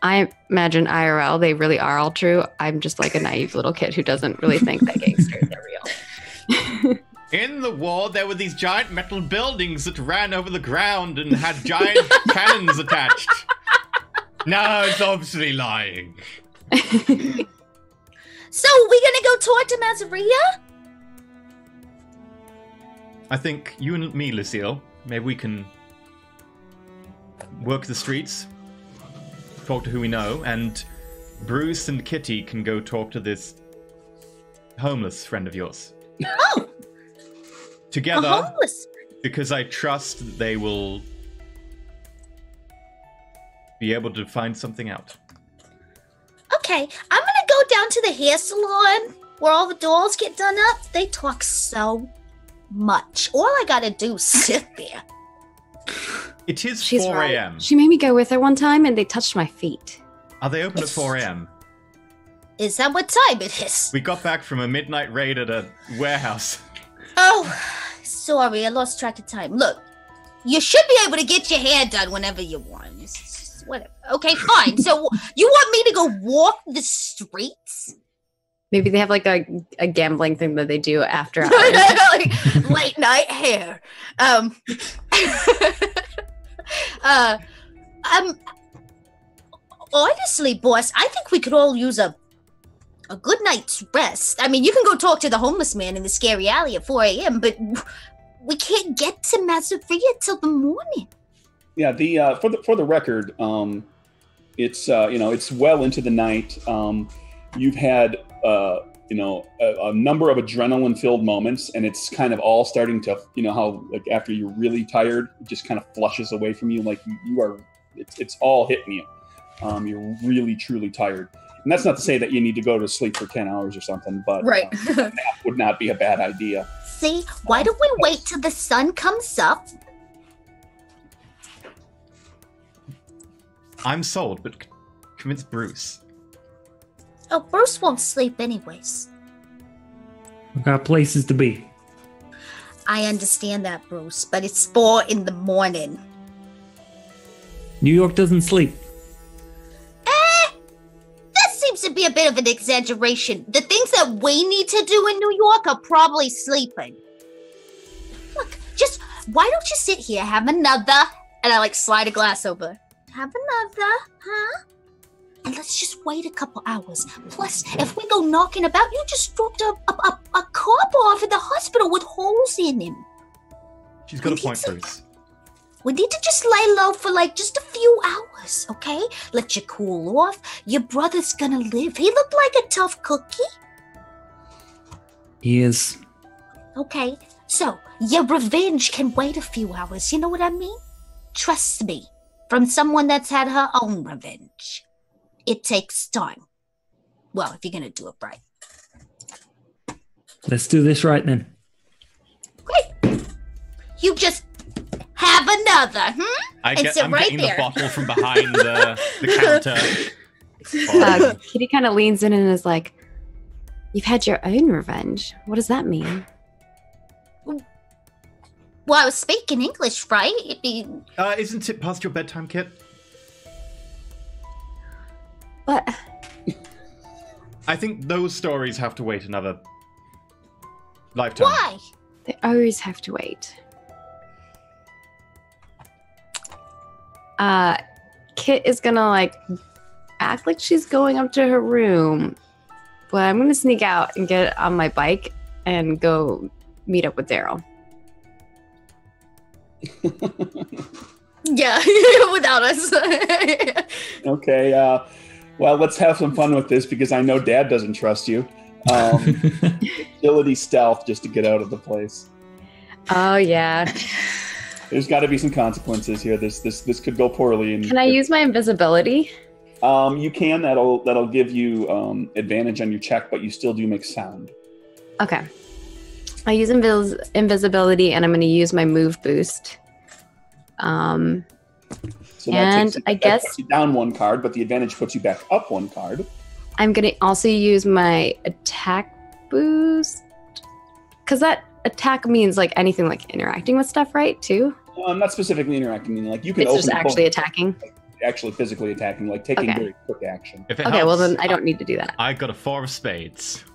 I imagine IRL, they really are all true. I'm just like a naive little kid who doesn't really think that gangsters are real. In the war, there were these giant metal buildings that ran over the ground and had giant cannons attached. No, it's obviously lying. So, we gonna go talk to Mazaria? I think you and me, Lucille, maybe we can work the streets, talk to who we know, and Bruce and Kitty can go talk to this homeless friend of yours. Oh! Together, A homeless? because I trust that they will be able to find something out. Okay, I'm gonna go down to the hair salon where all the dolls get done up. They talk so much. All I gotta do is sit there. It is She's 4 right. a.m. She made me go with her one time and they touched my feet. Are they open at 4 a.m.? Is that what time it is? We got back from a midnight raid at a warehouse. Oh, sorry, I lost track of time. Look, you should be able to get your hair done whenever you want. It's just whatever. Okay, fine. So you want me to go walk the streets? Maybe they have like a gambling thing that they do after hours. Like, late night hair. Honestly, boss, I think we could all use a good night's rest. I mean, you can go talk to the homeless man in the scary alley at 4 a.m., but we can't get to Mazaria till the morning. Yeah, for the record, it's it's well into the night. You've had a number of adrenaline-filled moments, and it's kind of all starting to how like after you're really tired, it just kind of flushes away from you. Like you are, it's all hitting you. You're really truly tired, and that's not to say that you need to go to sleep for 10 hours or something, but Right. That would not be a bad idea. See, why don't we wait till the sun comes up? I'm sold, but convince Bruce. Oh, Bruce won't sleep anyways. We got places to be. I understand that, Bruce, but it's 4 in the morning. New York doesn't sleep. That seems to be a bit of an exaggeration. The things that we need to do in New York are probably sleeping. Look, just, why don't you sit here, have another, and I slide a glass over. Have another, huh? And let's just wait a couple hours. Plus, if we go knocking about, you just dropped a cop off at the hospital with holes in him. She's got a point, Bruce. We need to just lay low for just a few hours, okay? Let you cool off. Your brother's gonna live. He looked like a tough cookie. He is. Okay, so your revenge can wait a few hours. You know what I mean? Trust me, from someone that's had her own revenge. It takes time. Well, if you're gonna do it right. Let's do this right then. Great. You just have another, I'm right getting there. the bottle from behind the counter. Kitty kind of leans in and is like, "You've had your own revenge. What does that mean?" Well, I was speaking English, right? It'd be... Isn't it past your bedtime, Kit? But I think those stories have to wait another lifetime. Why? they always have to wait. Kit is gonna act like she's going up to her room, but I'm gonna sneak out and get on my bike and go meet up with Daryl. Yeah, without us. Okay, well, let's have some fun with this because I know Dad doesn't trust you. Agility stealth just to get out of the place. Oh yeah. There's got to be some consequences here. This could go poorly. And Can I use my invisibility? You can. That'll give you advantage on your check, but you still do make sound. Okay. I use invisibility, and I'm going to use my move boost. So and I guess puts you down 1 card, but the advantage puts you back up 1 card. I'm going to also use my attack boost, because that attack means like anything like interacting with stuff, right? Too. Not specifically interacting. I mean, like you can. It's open just actually attacking. Actually, physically attacking, like taking very quick action. If it Okay, well helps, then I don't need to do that. I got a 4 of spades.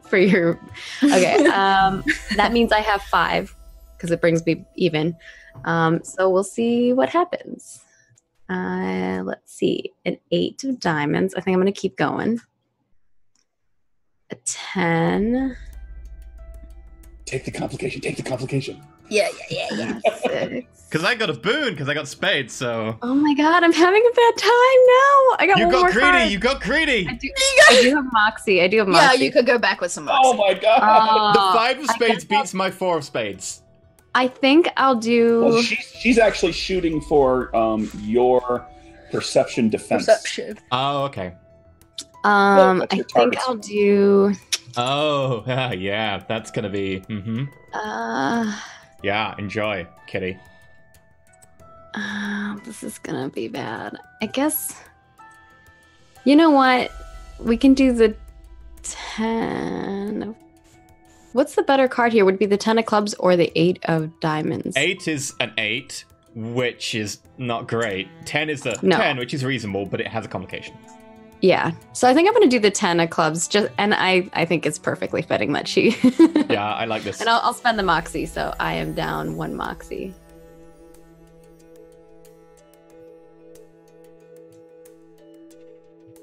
For your okay, that means I have 5 because it brings me even. So we'll see what happens. Let's see, an 8 of diamonds. I think I'm gonna keep going. A 10. Take the complication. Take the complication. Yeah. 6. Because I got a boon, because I got spades, so... Oh my god, I'm having a bad time now. I got You one got more greedy, card. you got greedy! I do have Moxie. Yeah, you could go back with some Moxie. Oh my god! The 5 of I spades guess beats my 4 of spades. I think I'll do... Well, she's actually shooting for your perception defense. Perception. Oh, okay. That's I your think target. I'll do... Oh, yeah, that's gonna be... Yeah, enjoy, kitty. This is gonna be bad. I guess... You know what? We can do the 10... What's the better card here? Would it be the 10 of clubs or the 8 of diamonds? 8 is an 8, which is not great. 10 is the No. 10, which is reasonable, but it has a complication. Yeah. So I think I'm going to do the 10 of clubs. And I think it's perfectly fitting that she... Yeah, I like this. And I'll spend the Moxie, so I am down 1 Moxie.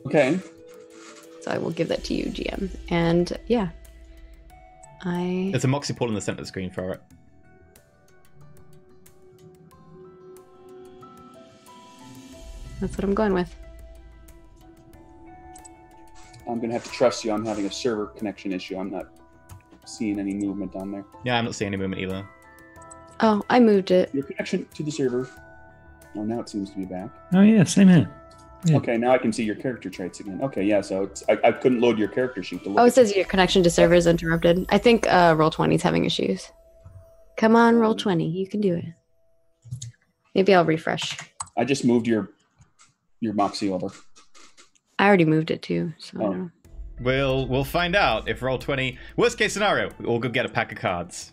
Okay. So I will give that to you, GM. And yeah. There's a Moxie pool in the center of the screen for it. That's what I'm going with. I'm going to have to trust you. I'm having a server connection issue. I'm not seeing any movement on there. Yeah, I'm not seeing any movement either. Oh, I moved it. Your connection to the server. Oh, now it seems to be back. Oh yeah, same here. Yeah. Okay, now I can see your character traits again. Okay, yeah, so it's, I couldn't load your character sheet to look Oh, at it says your connection to server is interrupted. I think Roll20 is having issues. Come on, Roll20. You can do it. Maybe I'll refresh. I just moved your Moxie over. I already moved it too. So I Oh. don't know. We'll find out if Roll20... Worst case scenario, we all go get a pack of cards.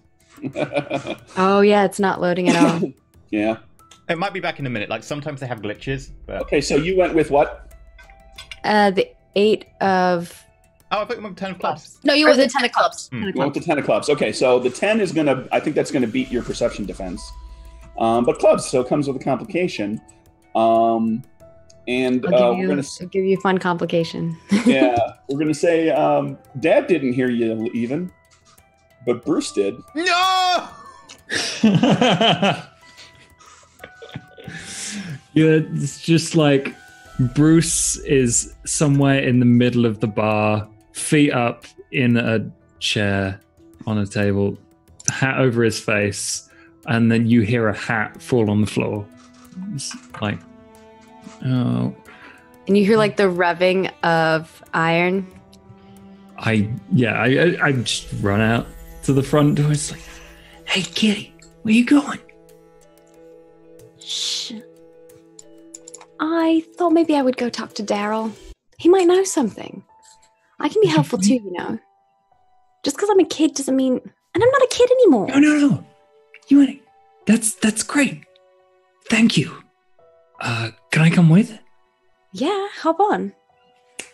Oh, yeah, it's not loading at all. Yeah. It might be back in a minute. Like, sometimes they have glitches, but... Okay, so you went with what? The 8 of... Oh, I thought you went 10 of clubs. No, you Or were the the 10 of clubs. You went with the 10 of clubs. Okay, so the 10 is going to, I think that's going to beat your perception defense. But clubs, so it comes with a complication. And I'll we're going to, give you a fun complication. yeah, we're going to say, Dad didn't hear you even, but Bruce did. No! Yeah, it's just like Bruce is somewhere in the middle of the bar, feet up in a chair on a table, hat over his face, and then you hear a hat fall on the floor. It's like, oh. And you hear like the revving of iron. I just run out to the front door. It's like, hey, kitty, where you going? Shh. I thought maybe I would go talk to Daryl. He might know something. I can be helpful too, you know. Just because I'm a kid doesn't mean... And I'm not a kid anymore. No. You ain't. That's great. Thank you. Can I come with? Yeah, hop on.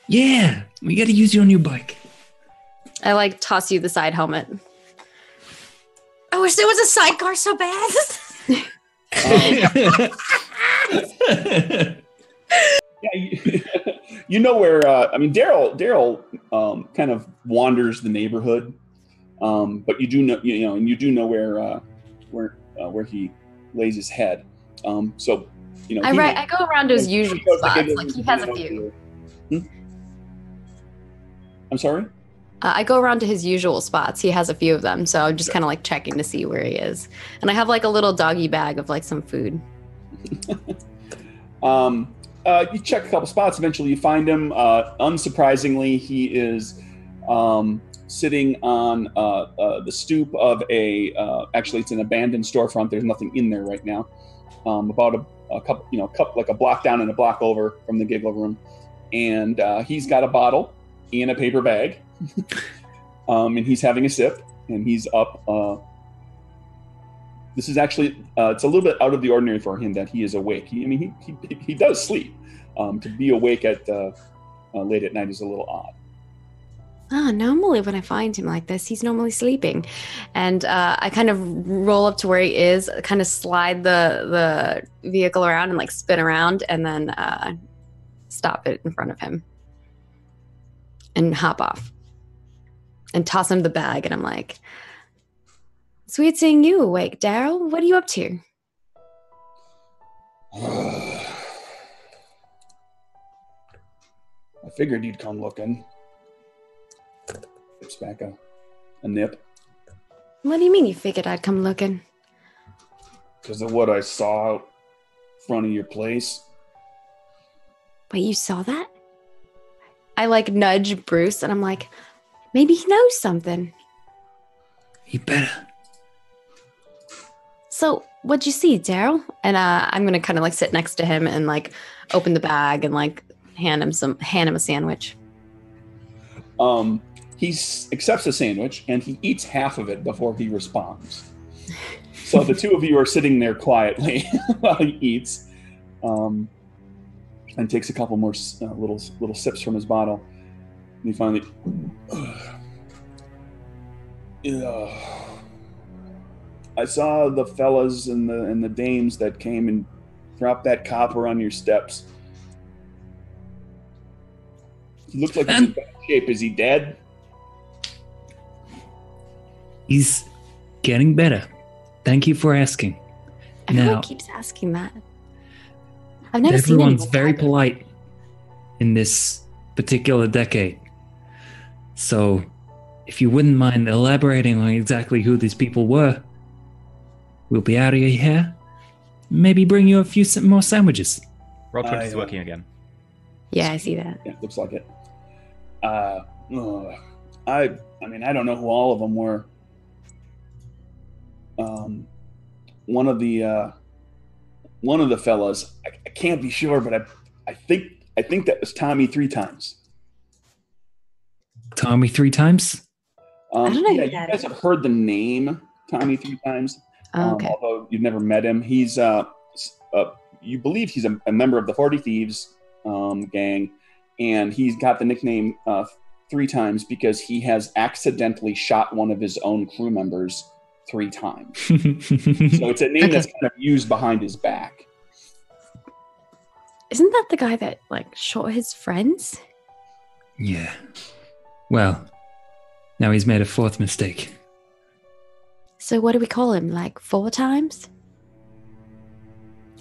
Yeah, we got to use your new bike. I like toss you the side helmet. I wish there was a sidecar so bad. Yeah, you know where, I mean, Daryl kind of wanders the neighborhood, but you do know, and you do know where he lays his head. So, I go around his usual he goes to spots. get Like his- he has a few. I'm sorry? I go around to his usual spots. He has a few of them, so I'm just kind of like checking to see where he is. And I have like a little doggy bag of like some food. You check a couple spots. Eventually, you find him. Unsurprisingly, he is sitting on the stoop of actually it's an abandoned storefront. There's nothing in there right now. About a couple, like a block down and a block over from the Giggle Room, and he's got a bottle in a paper bag, and he's having a sip, and he's up. This is actually it's a little bit out of the ordinary for him that he is awake. He does sleep. To be awake at late at night is a little odd. Normally when I find him like this, he's normally sleeping. And I kind of roll up to where he is, kind of slide the vehicle around and like spin around and then stop it in front of him and hop off and toss him the bag. And I'm like, sweet seeing you awake, Daryl. What are you up to? I figured you'd come looking. Tips back a nip. What do you mean you figured I'd come looking? Because of what I saw out front of your place. Wait, you saw that? I like nudge Bruce and I'm like, maybe he knows something. He better. So what'd you see, Daryl? And I'm gonna kind of like sit next to him and like open the bag and like hand him a sandwich. He accepts the sandwich and he eats half of it before he responds. So the two of you are sitting there quietly while he eats, and takes a couple more little sips from his bottle. And he finally, I saw the fellas and the dames that came and dropped that copper on your steps. He looked like he's in bad shape. Is he dead? He's getting better. Thank you for asking. Everyone keeps asking that. I've never seen everyone's very polite in this particular decade. So, if you wouldn't mind elaborating on exactly who these people were, we'll be out of your hair. Maybe bring you a few more sandwiches. Roll20 is working again. Yeah, I see that. Yeah, looks like it. I don't know who all of them were. One of the fellas, I can't be sure, but I think that was Tommy 3 times. Tommy 3 times? I don't know. Yeah, you guys have heard the name Tommy 3 times. Okay. Although you've never met him. He's you believe he's a member of the 40 Thieves gang, and he's got the nickname 3 times because he has accidentally shot one of his own crew members 3 times. So it's a name that's kind of used behind his back. Isn't that the guy that like shot his friends? Yeah. Well, now he's made a 4th mistake. So what do we call him? Like 4 times?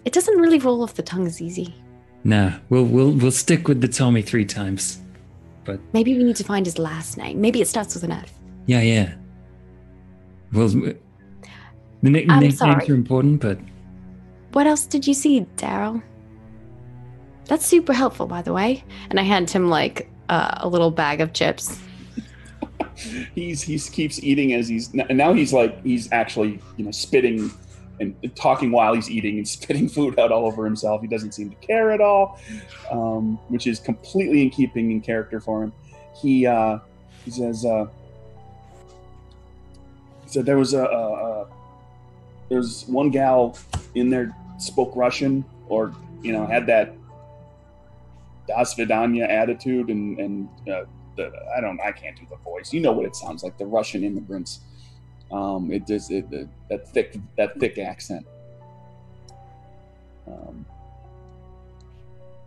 It doesn't really roll off the tongue as easy. Nah, we'll stick with the Tommy 3 times. But maybe we need to find his last name. Maybe it starts with an F. Yeah. Well, the nicknames are important, but... What else did you see, Daryl? That's super helpful, by the way. And I hand him, like, a little bag of chips. He keeps eating as he's actually, spitting and talking while he's eating and spitting food out all over himself. He doesn't seem to care at all, which is completely in keeping in character for him. He says... So there was there's one gal in there spoke Russian or had that Das Vidanya attitude and I can't do the voice. You know what it sounds like, the Russian immigrants. That thick accent.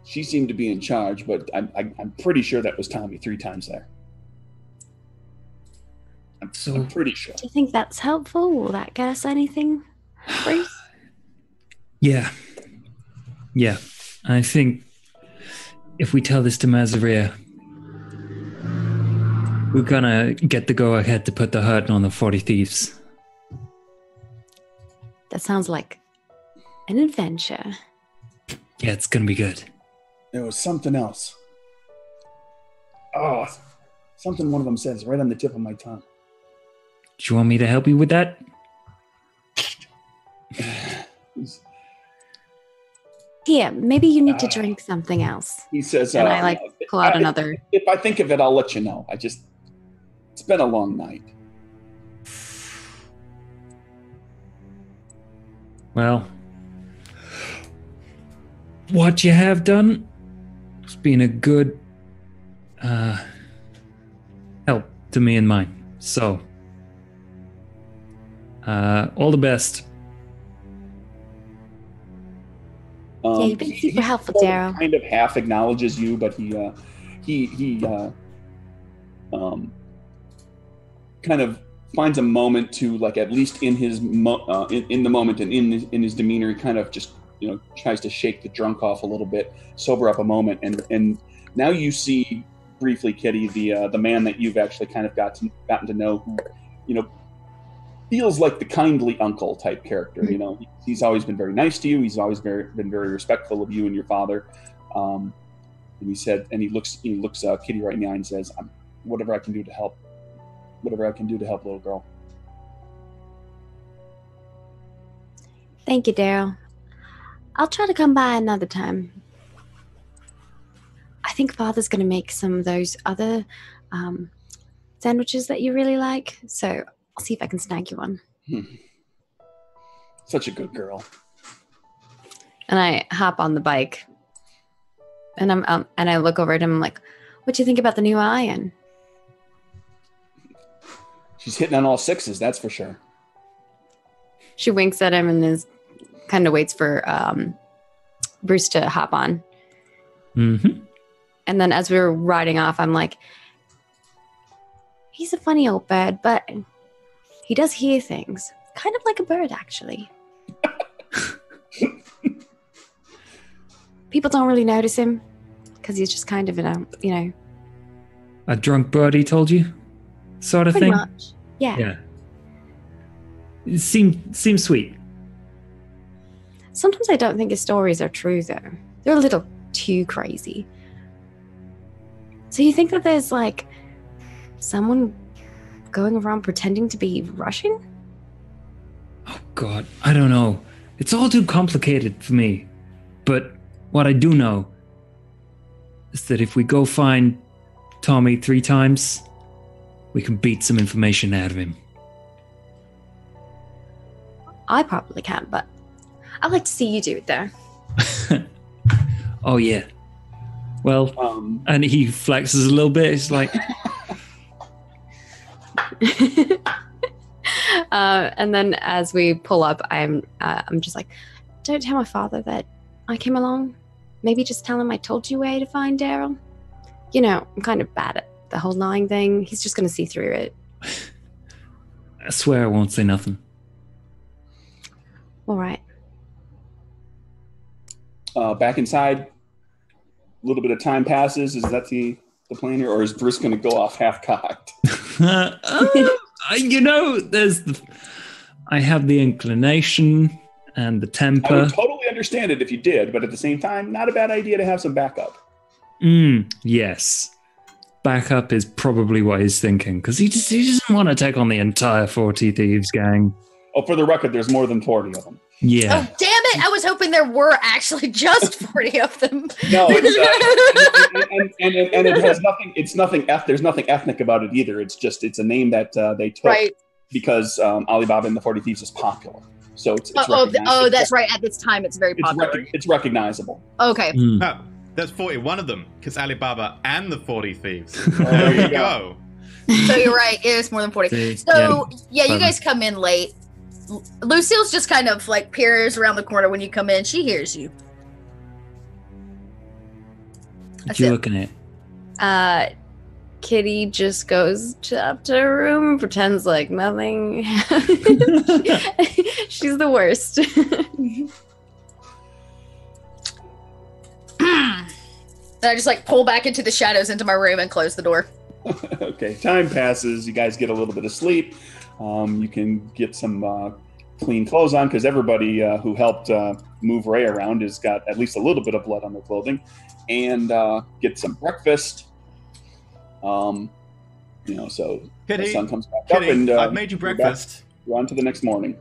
She seemed to be in charge, but I'm pretty sure that was Tommy 3 times there. I'm pretty sure. Do you think that's helpful? Will that get us anything, Bruce? Yeah. I think if we tell this to Mazaria, we're gonna get the go-ahead to put the hurt on the 40 Thieves. That sounds like an adventure. Yeah, it's gonna be good. There was something else. Oh, something one of them says right on the tip of my tongue. Do you want me to help you with that? Here, maybe you need to drink something else. He says, And I pull out another. If I think of it, I'll let you know. It's been a long night. Well, what you have done has been a good help to me and mine. So, all the best. Yeah, you've been super helpful, Daryl. Kind of half acknowledges you, but he kind of finds a moment to, like, at least in his in the moment and in his demeanor, he kind of just tries to shake the drunk off a little bit, sober up a moment, and now you see briefly, Kitty, the man that you've actually kind of gotten to know, who feels like the kindly uncle type character. He's always been very nice to you. He's always been very respectful of you and your father. And he said, and he looks Kitty right now and says, whatever I can do to help, little girl. Thank you, Daryl. I'll try to come by another time. I think Father's going to make some of those other sandwiches that you really like, so I'll see if I can snag you one. Such a good girl. And I hop on the bike, and I look over at him. I'm like, "What do you think about the new iron?" She's hitting on all sixes, that's for sure. She winks at him and kind of waits for Bruce to hop on. Mm-hmm. And then as we were riding off, I'm like, "He's a funny old bird, but he does hear things. Kind of like a bird, actually." People don't really notice him because he's just kind of a drunk bird, he told you, sort of pretty thing. much. Yeah. Yeah. It seems sweet. Sometimes I don't think his stories are true, though. They're a little too crazy. So you think that there's like someone going around pretending to be Russian? Oh God, I don't know. It's all too complicated for me. But what I do know is that if we go find Tommy 3 times, we can beat some information out of him. I probably can't, but I'd like to see you do it there. Oh yeah. Well, and he flexes a little bit. It's like, and then as we pull up, I'm just like, "Don't tell my father that I came along. Maybe just tell him I told you where to find Daryl. I'm kind of bad at the whole lying thing. He's just going to see through it." I swear I won't say nothing. All right. Back inside, a little bit of time passes. Is that the plan here, or is Bruce going to go off half-cocked? I have the inclination and the temper. I would totally understand it if you did, but at the same time, not a bad idea to have some backup. Yes. Backup is probably what he's thinking, because he doesn't want to take on the entire 40 Thieves gang. Oh, for the record, there's more than 40 of them. Yeah. Oh, damn it! I was hoping there were actually just 40 of them. No, and it has nothing. It's nothing. There's nothing ethnic about it either. It's a name that they took because Alibaba and the 40 Thieves is popular. So it's that's right. At this time, it's very popular. It's recognizable. Okay. Oh, that's 41 of them because Alibaba and the 40 Thieves. There you go. So you're right. It is more than 40. So yeah, you guys come in late. Lucille's just kind of like peers around the corner when you come in. She hears you. What you looking at? Kitty just goes up to her room and pretends like nothing. She's the worst. Then I just like pull back into the shadows into my room and close the door. Okay, time passes. You guys get a little bit of sleep. You can get some clean clothes on because everybody who helped move Ray around has got at least a little bit of blood on their clothing. And get some breakfast. So Kitty, the sun comes back Kitty, up, and I've made you breakfast. We're on to the next morning.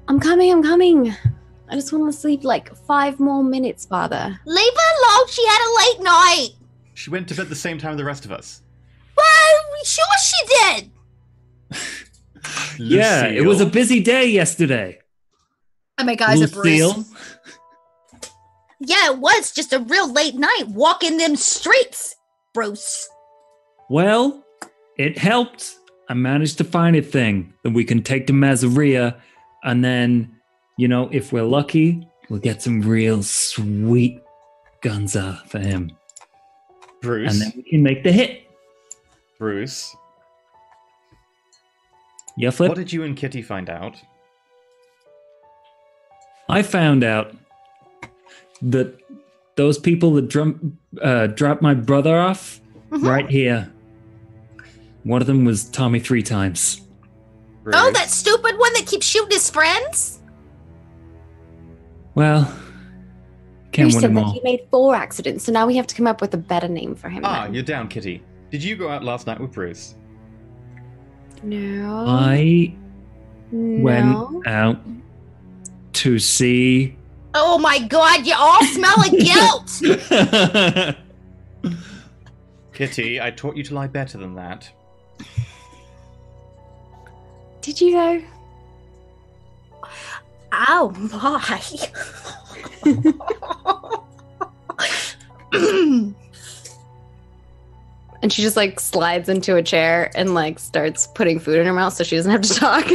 I'm coming. I just want to sleep like 5 more minutes, Father. Leave her alone. She had a late night. She went to bed the same time as the rest of us. Well, sure she did. Yeah, it was a busy day yesterday. Oh my guys, a Lucille. Bruce. Yeah, it was just a real late night walking them streets, Bruce. Well, it helped. I managed to find a thing that we can take to Mazaria, and then, if we're lucky, we'll get some real sweet gunza for him. Bruce. And then we can make the hit. Bruce. Yeah, Flip? What did you and Kitty find out? I found out that those people that dropped my brother off right here, one of them was Tommy 3 times. Bruce. Oh, that stupid one that keeps shooting his friends? Well, can't You win said them that all. he made 4 accidents, so now we have to come up with a better name for him. then. You're down, Kitty. Did you go out last night with Bruce? No. I no. went out to see... Oh my god, you all smell of guilt! Kitty, I taught you to lie better than that. Did you though? Oh my. And she just like slides into a chair and like starts putting food in her mouth so she doesn't have to talk.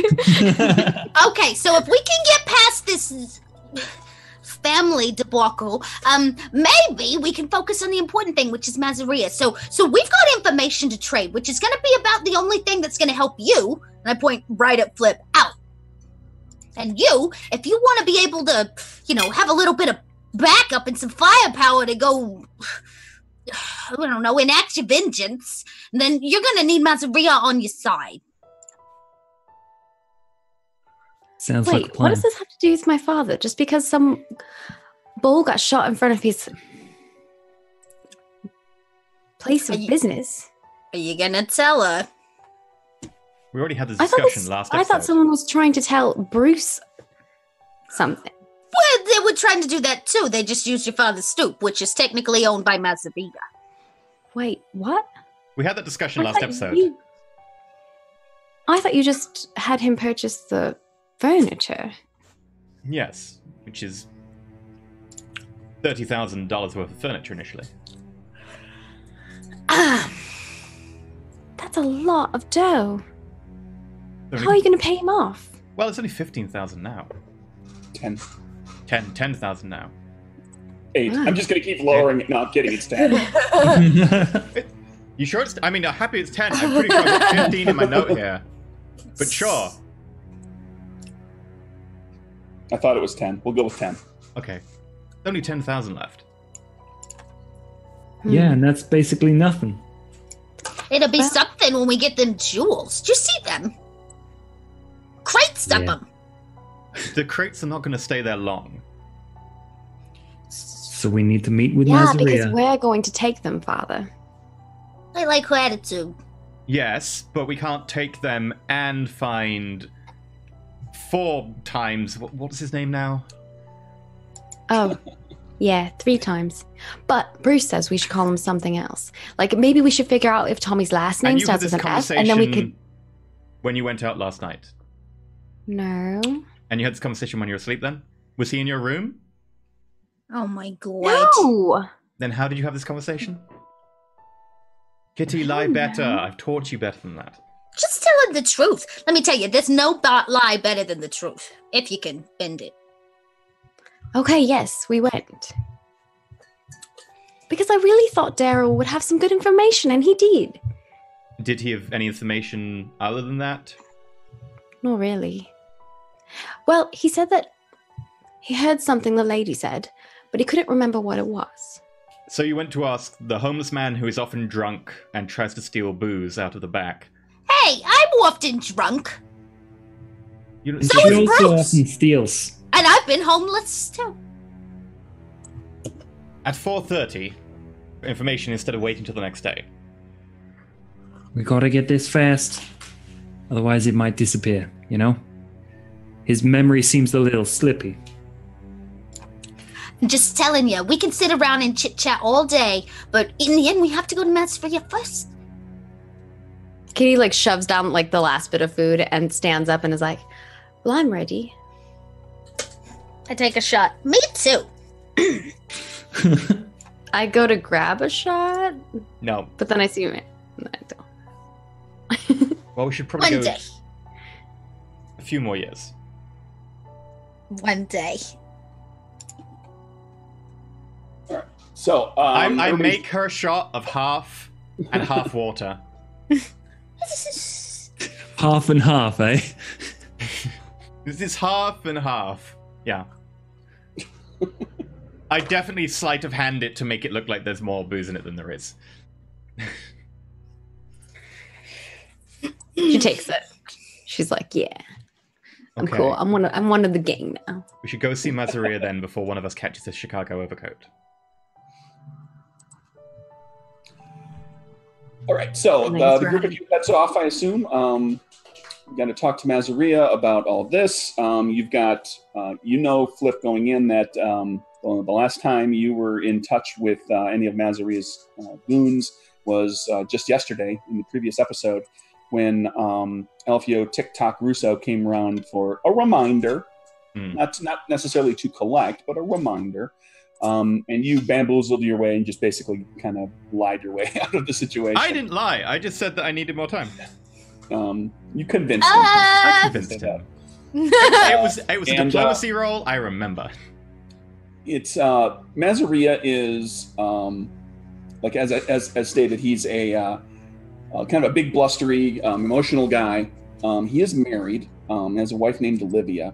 Okay, so if we can get past this family debacle, maybe we can focus on the important thing, which is Mazaria. So we've got information to trade, which is going to be about the only thing that's going to help you. And I point right at Flip out. And you, if you want to be able to, have a little bit of backup and some firepower to go, I don't know, enact your vengeance, then you're going to need Mazaria on your side. Sounds like a Wait, plan. what does this have to do with my father? Just because some bull got shot in front of his place of business? Are you going to tell her? We already had this I discussion last episode. I thought someone was trying to tell Bruce something. Well, they were trying to do that too. They just used your father's stoop, which is technically owned by Mazaria. Wait, what? We had that discussion I last thought episode. I thought you just had him purchase the furniture. Yes, which is $30,000 worth of furniture initially. That's a lot of dough. Only- How are you going to pay him off? Well, it's only 15,000 now. 10,000 now. 8. Ah. I'm just going to keep lowering it. No, I'm kidding. It's 10. You sure it's... I'm happy it's 10. I'm pretty sure I've got 15 in my note here. But sure. I thought it was 10. We'll go with 10. Okay. Only 10,000 left. Yeah, and that's basically nothing. It'll be something when we get them jewels. Do you see them? Crates of Yeah. them. The crates are not going to stay there long. So we need to meet with Yeah, because Mazaria. we're going to take them, Father. I like her attitude. Yes, but we can't take them and find 4 times... What's his name now? Oh, yeah, 3 times. But Bruce says we should call him something else. Like, maybe we should figure out if Tommy's last name And you had starts this with an S, and then we could... conversation when you went out last night. No. And you had this conversation when you were asleep then? Was he in your room? Oh my god. No! Then how did you have this conversation? Kitty, lie better. I've taught you better than that. Just tell him the truth. Let me tell you, there's no lie better than the truth, if you can bend it. Okay, yes, we went. Because I really thought Daryl would have some good information, and he did. Did he have any information other than that? Not really. Well, he said that he heard something the lady said, but he couldn't remember what it was. So you went to ask the homeless man who is often drunk and tries to steal booze out of the back. Hey, I'm often drunk, You don't, And So she is also Bruce. often steals. and I've been homeless too. at 4:30, information instead of waiting till the next day. We gotta get this fast. Otherwise it might disappear, you know? His memory seems a little slippy. I'm just telling you, we can sit around and chit-chat all day, but in the end, we have to go to Massaria first. Kitty like shoves down like the last bit of food and stands up and is like, well, I'm ready. I take a shot. Me too. I go to grab a shot, No. but then I see it. I don't. Well, we should probably One go day. a few more years. One day. So I everybody- make her a shot of half and half water. Half and half, eh? This is half and half. Yeah. I definitely sleight of hand it to make it look like there's more booze in it than there is. She takes it. She's like, yeah, I'm Okay. cool. I'm one of the gang now. We should go see Mazaria then before one of us catches a Chicago overcoat. All right, so Nice the group of ride. you heads off, I assume. You got to talk to Mazaria about all this. You've got, Flip, going in that the last time you were in touch with any of Mazaria's goons was just yesterday in the previous episode when Alfio TikTok Russo came around for a reminder, not necessarily to collect, but a reminder. And you bamboozled your way and just basically kind of lied your way out of the situation. I didn't lie. I just said that I needed more time. You convinced him. I convinced him. It was a And, diplomacy roll. I remember. It's Mazaria is like as stated, he's a kind of a big blustery, emotional guy. He is married. Has a wife named Olivia.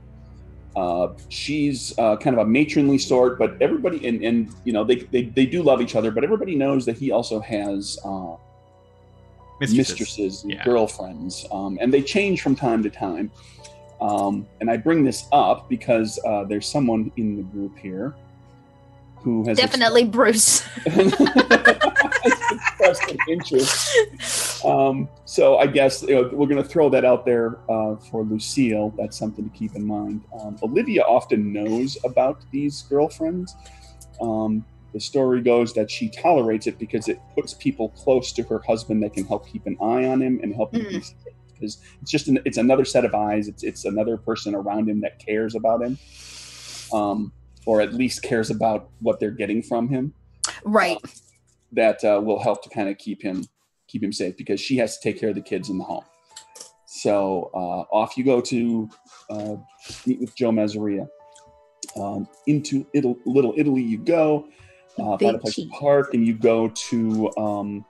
She's kind of a matronly sort, but everybody and they do love each other. But everybody knows that he also has mistresses and Yeah. girlfriends, and they change from time to time. And I bring this up because there's someone in the group here who has Definitely Bruce. expressed an interest. So I guess we're going to throw that out there for Lucille. That's something to keep in mind. Olivia often knows about these girlfriends. The story goes that she tolerates it because it puts people close to her husband that can help keep an eye on him and help him be safe. Because it's just it's another set of eyes. It's another person around him that cares about him, or at least cares about what they're getting from him. Right. That will help to kind of keep him safe because she has to take care of the kids in the home. So off you go to meet with Joe Mazaria. Into Little Italy you go. Find a place to park, and you go to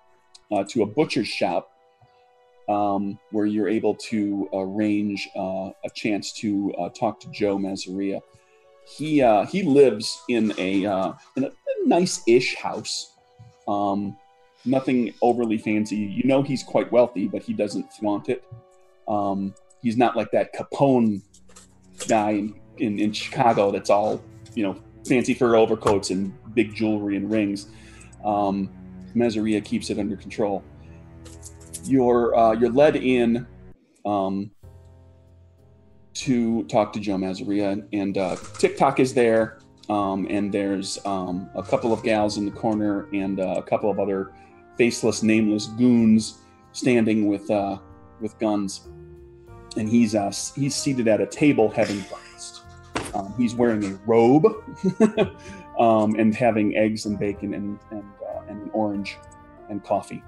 a butcher's shop where you're able to arrange a chance to talk to Joe Mazaria. He lives in a nice-ish house. Nothing overly fancy. You know he's quite wealthy, but he doesn't flaunt it. He's not like that Capone guy in Chicago that's all, fancy fur overcoats and big jewelry and rings. Mazaria keeps it under control. You're led in to talk to Joe Mazaria, and TikTok is there, and there's a couple of gals in the corner and a couple of other faceless, nameless goons standing with guns, and he's seated at a table having breakfast. He's wearing a robe and having eggs and bacon and an orange and coffee.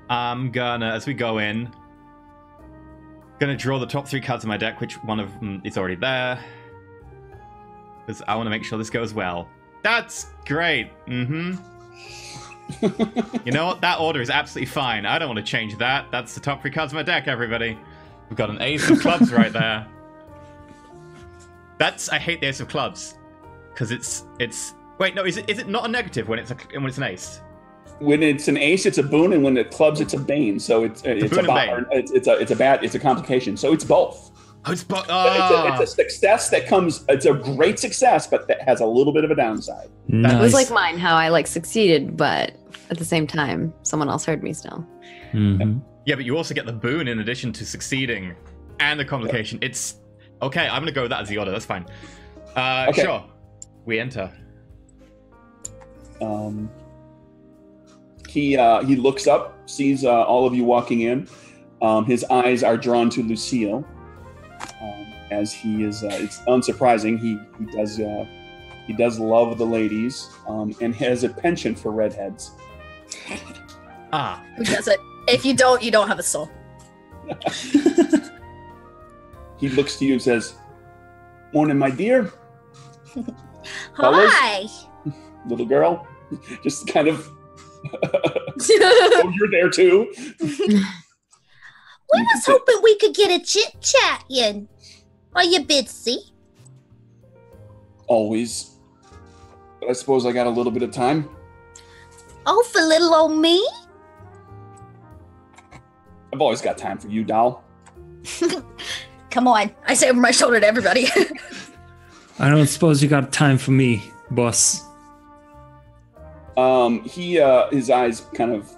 I'm gonna, as we go in, draw the top 3 cards of my deck, which one of them is already there. Because I want to make sure this goes well. That's great. You know what? That order is absolutely fine. I don't want to change that. That's the top 3 cards of my deck, everybody. We've got an ace of clubs right there. I hate the ace of clubs. Because it's... Wait, no, is it not a negative when it's an ace? When it's an ace, it's a boon, and when it clubs, it's a bane. So it's a complication. So it's both. Oh, it's It's a success that comes. It's a great success, but that has a little bit of a downside. Nice. It was like mine, how I succeeded, but at the same time, someone else heard me still. Mhm. Yeah, but you also get the boon in addition to succeeding and the complication. It's okay. I'm gonna go with that as the order. That's fine. Okay. Sure. We enter. He looks up, sees all of you walking in. His eyes are drawn to Lucille, as he is. It's unsurprising. He does love the ladies, and has a penchant for redheads. Who doesn't? If you don't, you don't have a soul. He looks to you and says, "Morning, my dear." Fellas? Hi. Little girl, just kind of. Oh, you're there too. We was hoping we could get a chit chat in. Are you busy? Always. But I suppose I got a little bit of time. Oh, for little old me? I've always got time for you, doll. Come on. I say over my shoulder to everybody. I don't suppose you got time for me, boss. His eyes kind of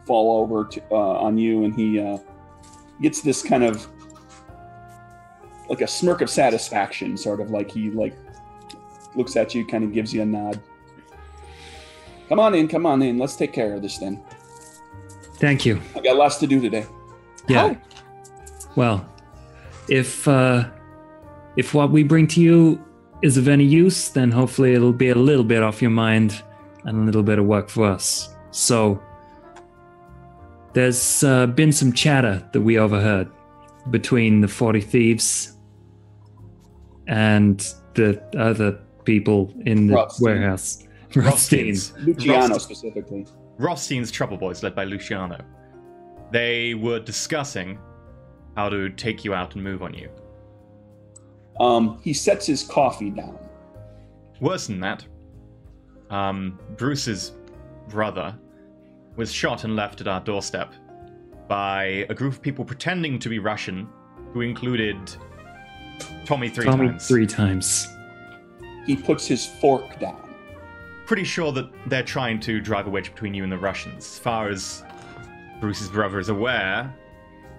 fall over on you, and he gets this kind of like a smirk of satisfaction, sort of like he looks at you, kind of gives you a nod. Come on in. Let's take care of this then. Thank you. I got lots to do today. Yeah. Well, if what we bring to you is of any use, then hopefully it'll be a little bit off your mind and a little bit of work for us. So there's been some chatter that we overheard between the 40 thieves and the other people in the warehouse. Rothstein's. Luciano specifically. Rothstein's Trouble Boys, led by Luciano. They were discussing how to take you out and move on you. He sets his coffee down. Worse than that, Bruce's brother was shot and left at our doorstep by a group of people pretending to be Russian, who included Tommy three times. He puts his fork down. Pretty sure that they're trying to drive a wedge between you and the Russians. As far as Bruce's brother is aware,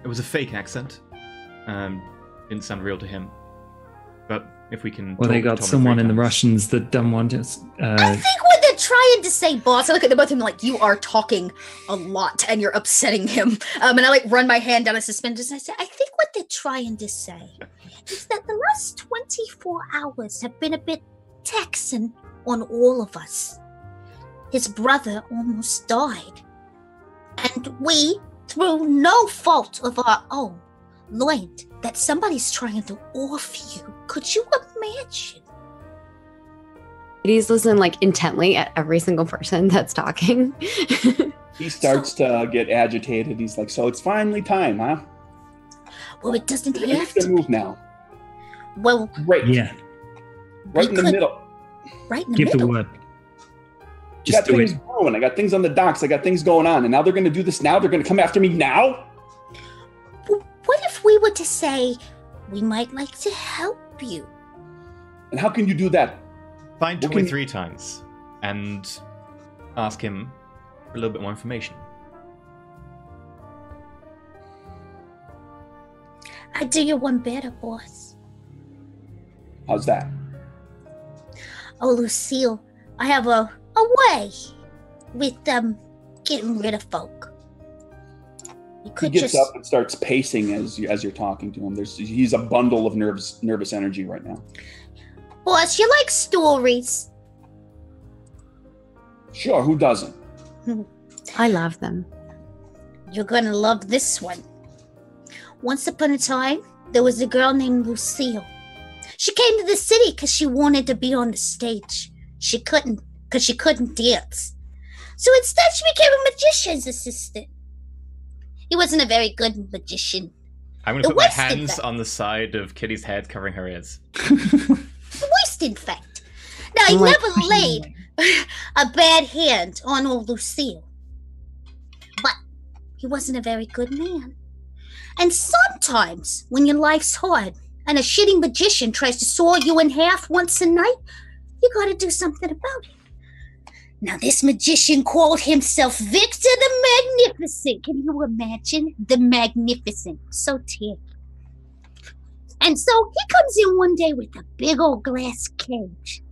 it was a fake accent. Didn't sound real to him. But if we can... Well, they got someone in the Russians that don't want us. I think what they're trying to say, boss, I look at the both of them like, you are talking a lot and you're upsetting him. And I run my hand down his suspenders and I say, I think what they're trying to say is that the last 24 hours have been a bit taxing on all of us. His brother almost died. And we, through no fault of our own, learned that somebody's trying to off you. Could you imagine? Ladies listen intently at every single person that's talking. He starts to get agitated. He's like, so it's finally time, huh? Well, it doesn't We're have to move now. Well, Great. Yeah. Right in the middle. Right in the Give middle. the word. I Just got do things it. brewing. I got things on the docks. I got things going on. And now they're going to do this now? They're going to come after me now? Well, what if we were to say, we might like to help you? And how can you do that? Find What Tommy can- 3 times and ask him for a little bit more information. I do you one better, boss. How's that? Oh, Lucille, I have a way with getting rid of folk. You He could gets just up and starts pacing as you're talking to him. He's a bundle of nervous energy right now. boss, you like stories. Sure, who doesn't? I love them. You're gonna love this one. Once upon a time, there was a girl named Lucille. She came to the city because she wanted to be on the stage. She couldn't, because she couldn't dance. So instead, she became a magician's assistant. He wasn't a very good magician. I'm going The to put my worst in hands that- on the side of Kitty's head, covering her ears. The worst, in fact. Now, he Oh my never God. laid a bad hand on old Lucille. But he wasn't a very good man. And sometimes, when your life's hard and a shitty magician tries to saw you in half once a night, you gotta do something about it. Now, this magician called himself Victor the Magnificent. Can you imagine? The Magnificent. So tacky. And so he comes in one day with a big old glass cage.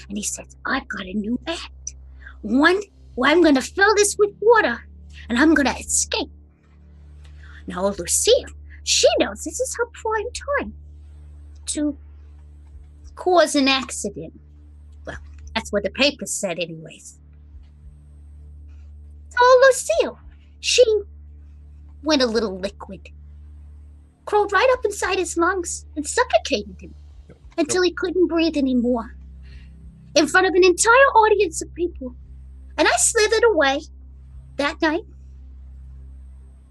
And he says, I've got a new act. One where I'm going to fill this with water and I'm going to escape. Now, Lucille, she knows this is her prime time to cause an accident. Well, that's what the papers said anyways. So Lucille, she went a little liquid, crawled right up inside his lungs and suffocated him until he couldn't breathe anymore in front of an entire audience of people. And I slithered away that night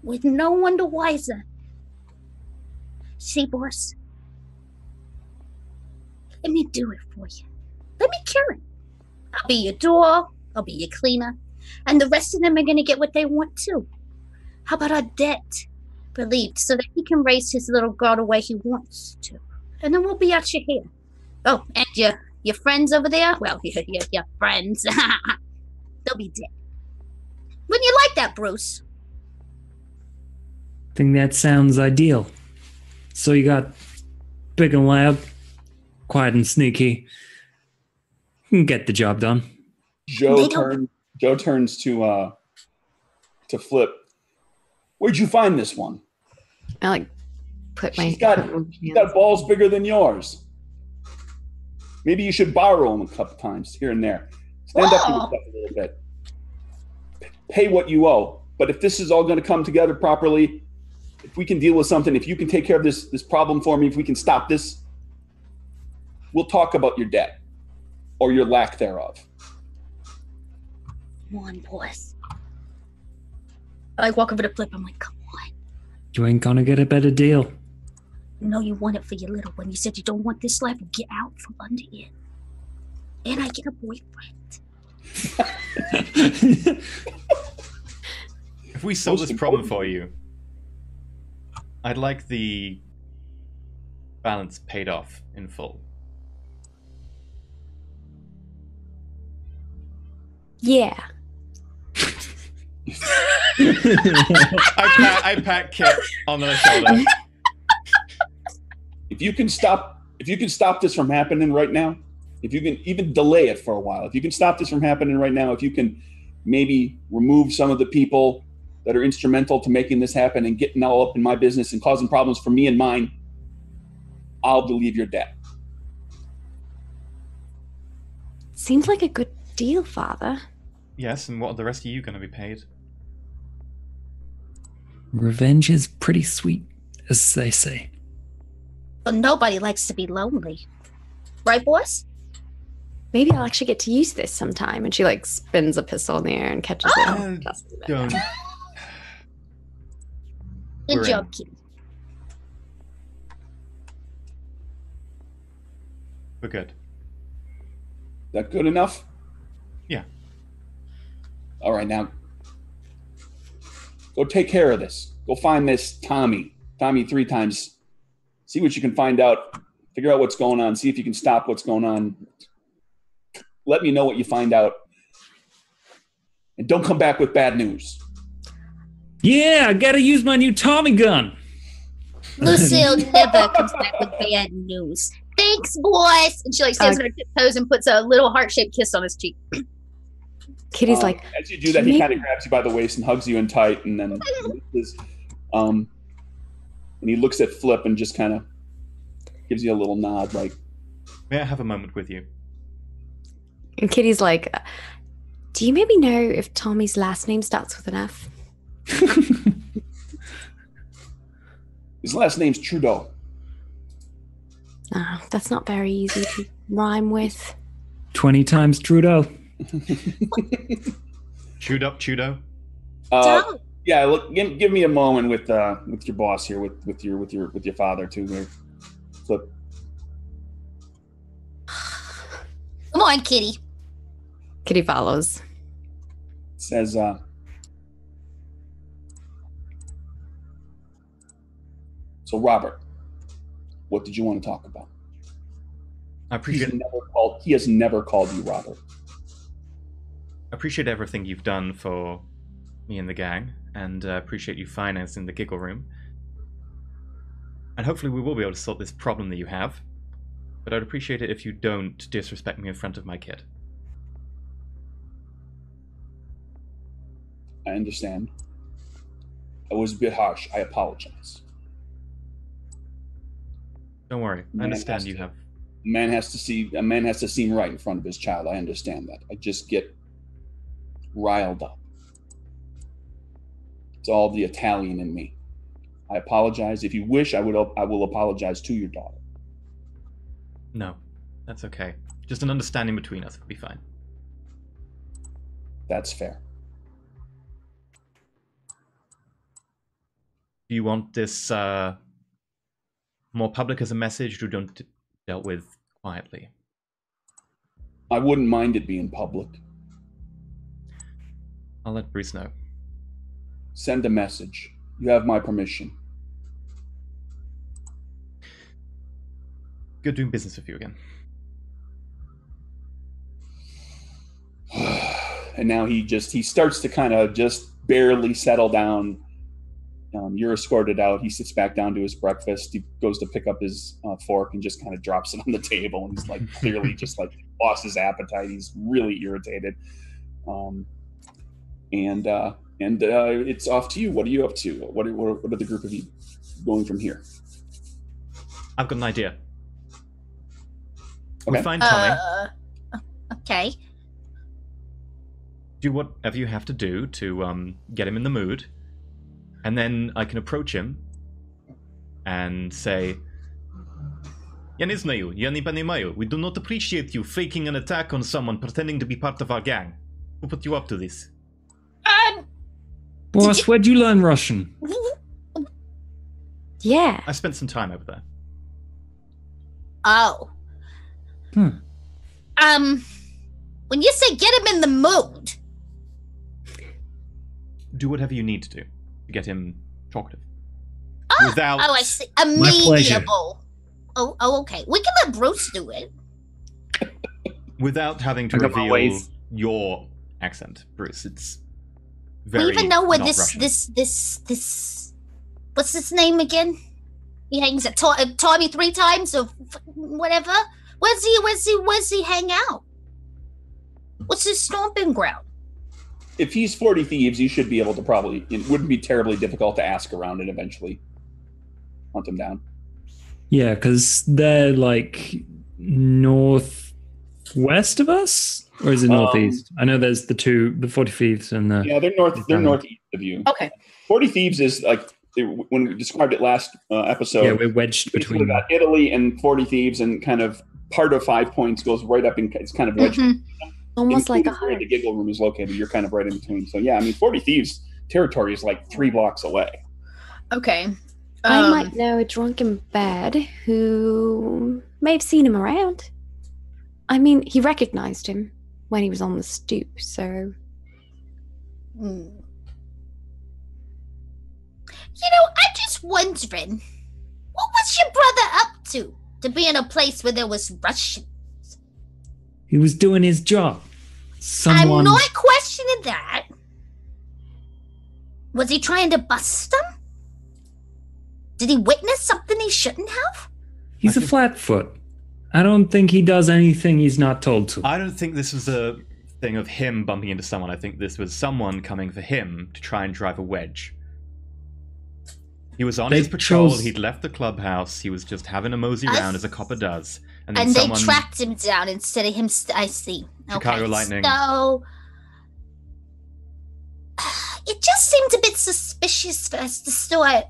with no one the wiser. See, boss, let me do it for you. Let me kill him. I'll be your door, I'll be your cleaner, and the rest of them are going to get what they want too. How about our debt relieved so that he can raise his little girl the way he wants to? And then we'll be out your hair. Oh, and your friends over there? Well, your friends. They'll be dead. Wouldn't you like that, Bruce? I think that sounds ideal. So you got big and loud, quiet and sneaky. You can get the job done. Joe turns to Flip. Where'd you find this one? I like put my. She's got balls bigger than yours. Maybe you should borrow them a couple times here and there. Stand up for yourself a little bit. Pay what you owe. But if this is all going to come together properly, if we can deal with something, if you can take care of this problem for me, if we can stop this, we'll talk about your debt or your lack thereof. Come on, boss. I walk over to Flip. I'm like, come on. You ain't gonna get a better deal. You know you want it for your little one. You said you don't want this life. Get out from under it. And I get a boyfriend. If we solve this problem for you, I'd like the balance paid off in full. Yeah. I pat Kit on the shoulder. If you can stop this from happening right now, if you can even delay it for a while, if you can stop this from happening right now, if you can maybe remove some of the people that are instrumental to making this happen and getting all up in my business and causing problems for me and mine, I'll relieve your debt. Seems like a good deal, Father. Yes, and what are the rest of you going to be paid? Revenge is pretty sweet, as they say. But nobody likes to be lonely. Right, boss? Maybe I'll actually get to use this sometime. And she like spins a pistol in the air and catches it. Don't. Good job, Kitty. We're good. That good enough? Yeah. All right, now go take care of this. Go find this Tommy 3 times. See what you can find out. Figure out what's going on. See if you can stop what's going on. Let me know what you find out. And don't come back with bad news. Yeah, I gotta use my new Tommy gun. Lucille never comes back with bad news. Thanks, boys. And she like stands on her tiptoes and puts a little heart-shaped kiss on his cheek. Kitty's like, as you do that, he kind of grabs you by the waist and hugs you in tight, and then and he looks at Flip and just kind of gives you a little nod, like, may I have a moment with you? and Kitty's like, do you maybe know if Tommy's last name starts with an F? His last name's Trudeau. Oh, that's not very easy to rhyme with. 20 times Trudeau. Chewed up, Chudo. Yeah, look, give me a moment with your boss here, with your father too. Here, Flip. Come on, Kitty. Kitty follows. Says, so Robert, what did you want to talk about? I appreciate it. He has never called you Robert. appreciate everything you've done for me and the gang, and appreciate you financing the Giggle Room. And hopefully we will be able to sort this problem that you have. But I'd appreciate it if you don't disrespect me in front of my kid. I understand. I was a bit harsh. I apologize. Don't worry. I understand you have... A man has to seem right in front of his child. I understand that. I just get riled up. It's all the Italian in me. I apologize. If you wish, I will apologize to your daughter. No, that's okay. Just an understanding between us would be fine. That's fair. Do you want this more public as a message, or don't dealt with quietly? I wouldn't mind it being public. I'll let Bruce know. Send a message. You have my permission. Good doing business with you again. And now he starts to kind of just barely settle down. You're escorted out. He sits back down to his breakfast. He goes to pick up his fork and just kind of drops it on the table. And he's like clearly just like lost his appetite. He's really irritated. And it's off to you. What are you up to? What are the group of you going from here? I've got an idea. Okay. We find Tommy. Okay. Do whatever you have to do to get him in the mood. And then I can approach him and say, "Я не знаю, я не понимаю. We do not appreciate you faking an attack on someone pretending to be part of our gang. Who put you up to this?" Boss, where'd you learn Russian? Yeah. I spent some time over there. Oh. When you say get him in the mood, Do whatever you need to do to get him talkative. Oh, I see. Amenable. Oh, okay. We can let Bruce do it. Without having to reveal your accent, Bruce. It's very We even know where not this Russian. what's his name again? He hangs at Tommy 3 times or whatever. Where's he hang out? What's his stomping ground? If he's 40 Thieves, you should be able to probably, it wouldn't be terribly difficult to ask around and eventually hunt him down. Yeah, because they're like northwest of us? Or is it northeast? I know there's the 40 Thieves and the... Yeah, they're northeast of you. Okay. 40 Thieves is like, when we described it last episode. Yeah, we're wedged between... We got Italy and 40 Thieves, and kind of part of 5 Points goes right up in, it's kind of wedged. Almost like a where heart. the Giggle Room is located. You're kind of right in between. So yeah, I mean, 40 Thieves territory is like 3 blocks away. Okay. I might know a drunken bad who may have seen him around. I mean, he recognized him when he was on the stoop, so... I'm just wondering, what was your brother up to be in a place where there was Russian? He was doing his job. I'm not questioning that. Was he trying to bust them? Did he witness something he shouldn't have? He's a flatfoot. I don't think he does anything he's not told to. I don't think this was a thing of him bumping into someone. I think this was someone coming for him to try and drive a wedge. He was on his patrol. He'd left the clubhouse. He was just having a mosey around as a copper does. And then they tracked him down instead of him. I see. Chicago Lightning. So it just seemed a bit suspicious for us to start, I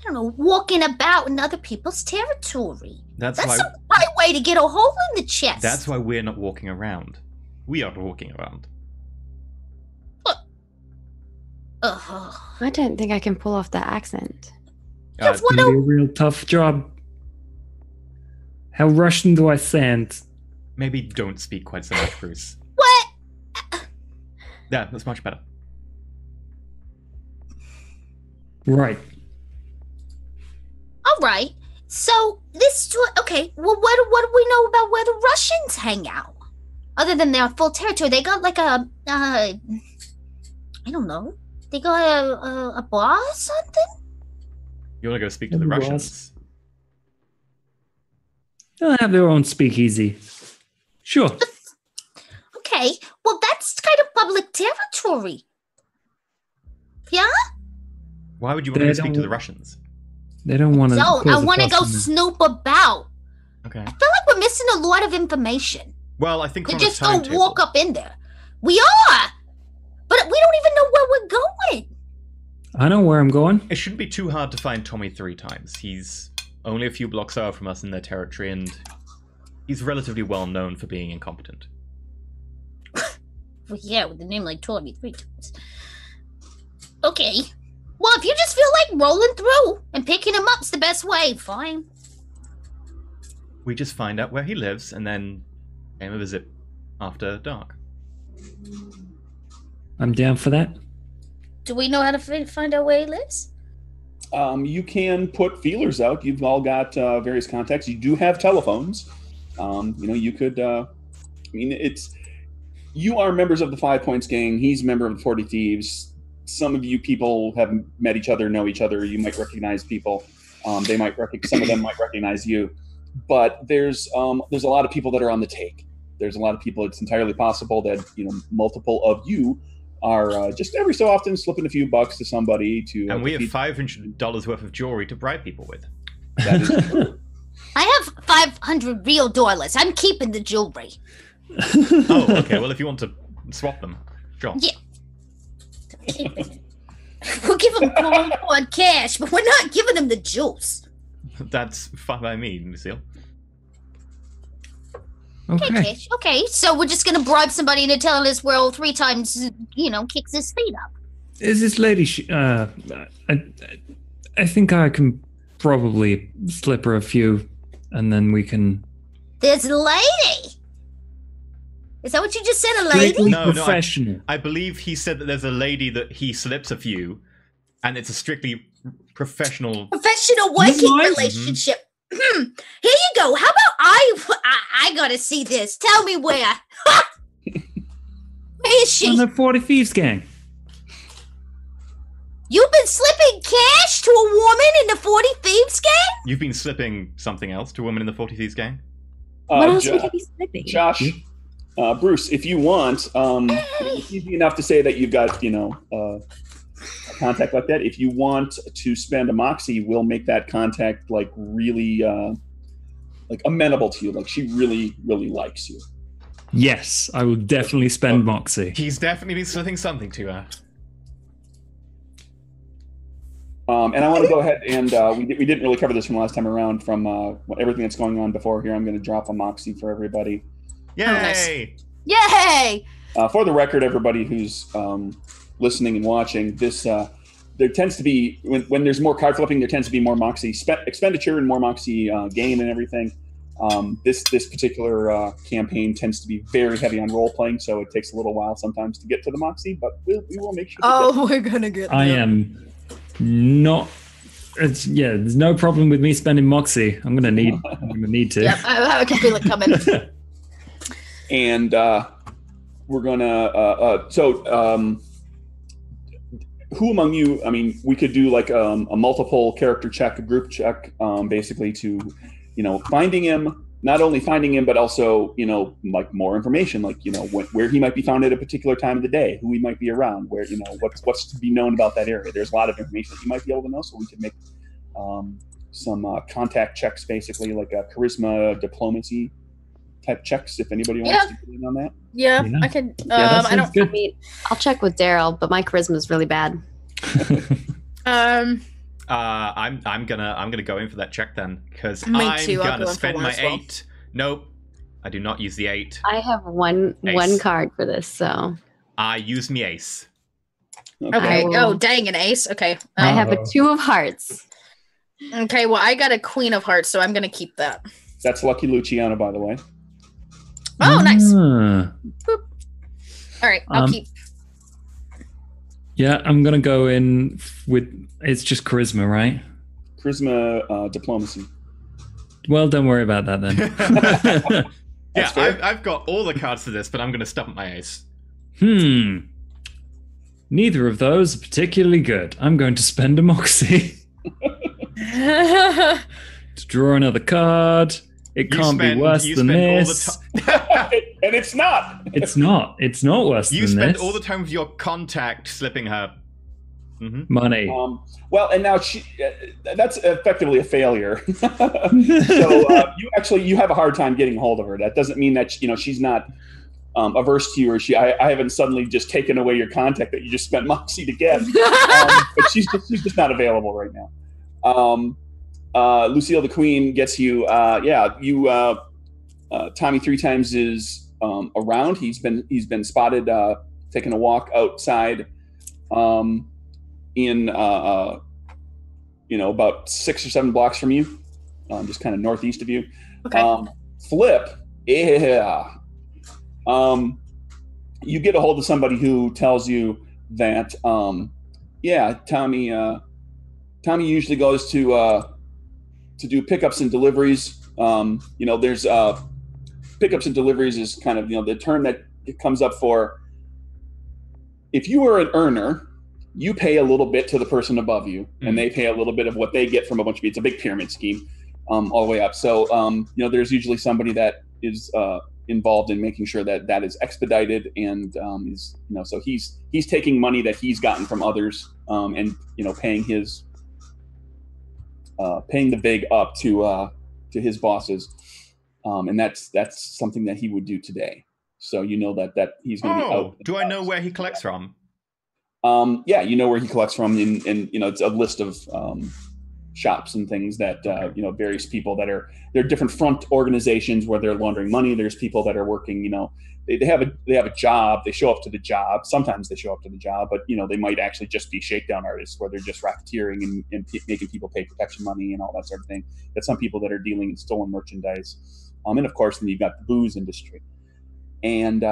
don't know, walking about in other people's territory. That's the right way to get a hole in the chest. That's why we're not walking around. We are walking around. I don't think I can pull off that accent. It's gonna be a real tough job. How Russian do I sound? Maybe don't speak quite so much, Bruce. What? Yeah, that's much better. Right. All right. So okay. Well, what do we know about where the Russians hang out? other than their full territory, they got like a, I don't know. They got a bar or something? You want to go speak to the Maybe Russians? They'll have their own speakeasy. Sure. Okay, well, that's kind of public territory. Yeah? Why would you want to They go speak to the don't- Russians? They don't want to. So, I want to go snoop about. Okay. I feel like we're missing a lot of information. Well, I think To we're on a just go timetable. walk up in there. We are! But we don't even know where we're going. I know where I'm going. It shouldn't be too hard to find Tommy 3 times. He's only a few blocks over from us in their territory, and he's relatively well known for being incompetent. Well, yeah, with a name like Tommy 3 times. Okay. Well, if you just feel like rolling through and picking him up's the best way, fine. We just find out where he lives, and then pay him a visit after dark. I'm down for that. Do we know how to find out where he lives? You can put feelers out. You've all got various contacts. You do have telephones. You could. You are members of the 5 Points gang. He's a member of the 40 Thieves. Some of you people have met each other, know each other. You might recognize people. Some of them might recognize you. But there's a lot of people that are on the take. There's a lot of people. It's entirely possible that multiple of you are just every so often slipping a few bucks to somebody to. And we have feed- $500 worth of jewelry to bribe people with. That is true. I have 500 real dollars. I'm keeping the jewelry. Oh, okay. Well, if you want to swap them, sure. Yeah. We'll give him on cash, but we're not giving him the juice. That's fine by me, Lucille. Okay. Cash. Okay, so we're just gonna bribe somebody into telling us where all 3 times, kicks his feet up. Is this lady? I think I can probably slip her a few, and then we can. There's a lady. Is that what you just said, a lady? Strictly No, professional. I believe he said that there's a lady that he slips a few, and it's a strictly professional. Professional working Right. relationship. Here you go. How about I gotta see this. Tell me where. Where is she? On the 40 Thieves gang. You've been slipping cash to a woman in the 40 Thieves gang? You've been slipping something else to a woman in the 40 Thieves gang? What else Jo- would he be slipping? Josh, Bruce, if you want, it's easy enough to say that you've got, a contact like that. If you want to spend a moxie, we'll make that contact really amenable to you. Like she really, really likes you. Yes, I will definitely spend Moxie. He's definitely been slipping something to her. And I want to go ahead and we didn't really cover this from last time around. From everything that's going on before here, I'm going to drop a moxie for everybody. Yay! nice. Yay! For the record, everybody who's listening and watching, this there tends to be when there's more card flipping, there tends to be more moxie expenditure and more moxie gain and everything. This particular campaign tends to be very heavy on role playing, so it takes a little while sometimes to get to the moxie, but we will make sure. Oh, we're gonna get I there. am not. There's no problem with me spending Moxie. I'm gonna need to. Yep, I can feel it coming. And we're gonna who among you, we could do like a multiple character check, a group check, basically to finding him, not only finding him but also like more information, like where he might be found at a particular time of the day, who he might be around, where what's to be known about that area. There's a lot of information that you might be able to know, so we can make some contact checks, basically like a charisma, diplomacy type checks, if anybody wants to get in on that. Yeah, Yeah. I can. that I don't. sounds good. I mean, I'll check with Daryl, but my charisma is really bad. Um, I'm gonna go in for that check then, because Me I'm too, I'll gonna go in for spend one my as well. 8. Nope, I do not use the 8. I have one Ace. card for this, so I use me ace. okay. I will- Oh, dang, an ace. Okay. I have a Uh-oh. 2 of hearts. Okay. Well, I got a queen of hearts, so I'm gonna keep that. That's Lucky Luciano, by the way. Oh, nice. Ah. All right, I'll Um, keep. Yeah, I'm gonna go in with. It's just charisma, right? Charisma, diplomacy. Well, don't worry about that then. That's Yeah, fair. I've got all the cards to this, but I'm going to stump my ace. Neither of those are particularly good. I'm going to spend a moxie to draw another card. It can't be worse than this. And it's not. It's not. It's not worse You than spend this. all the time with your contact slipping her Money. Well, and now that's effectively a failure. So you have a hard time getting a hold of her. That doesn't mean that she's not averse to you, or I haven't suddenly just taken away your contact that you just spent moxie to get. But she's just not available right now. Lucille the Queen gets you. Tommy 3 times is around. He's been spotted taking a walk outside. In about 6 or 7 blocks from you, just kind of northeast of you. Okay. Flip, yeah. You get a hold of somebody who tells you that, Tommy usually goes to do pickups and deliveries. There's pickups and deliveries is kind of the term that it comes up for. If you were an earner, you pay a little bit to the person above you, and they pay a little bit of what they get from a bunch of. It's a big pyramid scheme, all the way up. So, there's usually somebody that is involved in making sure that is expedited, and so he's taking money that he's gotten from others, and paying the big up to his bosses, and that's something that he would do today. So that he's going to be out. Do I know where he collects from? You know where he collects from, and it's a list of shops and things that various people that are different front organizations where they're laundering money. There's people that are working. They have a job. They show up to the job. Sometimes they show up to the job, but they might actually just be shakedown artists where they're just racketeering and making people pay protection money and all that sort of thing. That's some people that are dealing in stolen merchandise, and of course then you've got the booze industry, and.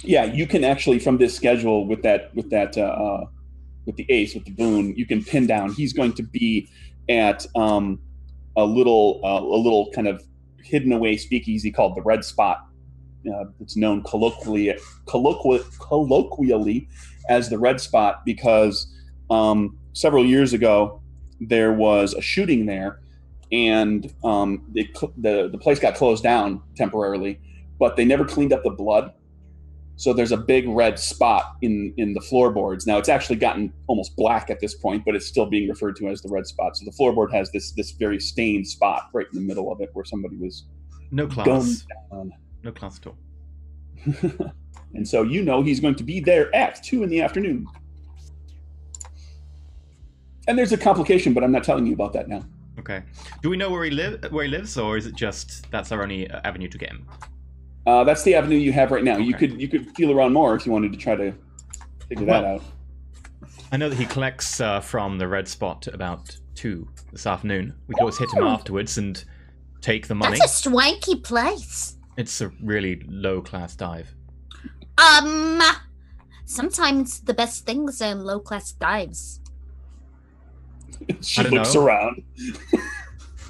You can actually from this schedule with the ace, with the boon, you can pin down he's going to be at a little kind of hidden away speakeasy called the Red Spot. It's known colloquially as the Red Spot because several years ago there was a shooting there, and the place got closed down temporarily, but they never cleaned up the blood. So there's a big red spot in the floorboards. Now it's actually gotten almost black at this point, but it's still being referred to as the red spot. So the floorboard has this very stained spot right in the middle of it where somebody was no class gunned down. No class at all. And so he's going to be there at 2 p.m. And there's a complication, but I'm not telling you about that now. Okay. Do we know where he lives, or is it just that's our only avenue to get him? That's the avenue you have right now. Okay. You could feel around more if you wanted to try to figure that out. I know that he collects from the Red Spot about 2 this afternoon. We could always hit him afterwards and take the money. That's a swanky place. It's a really low-class dive. Sometimes the best things are low-class dives. She I don't looks know. around.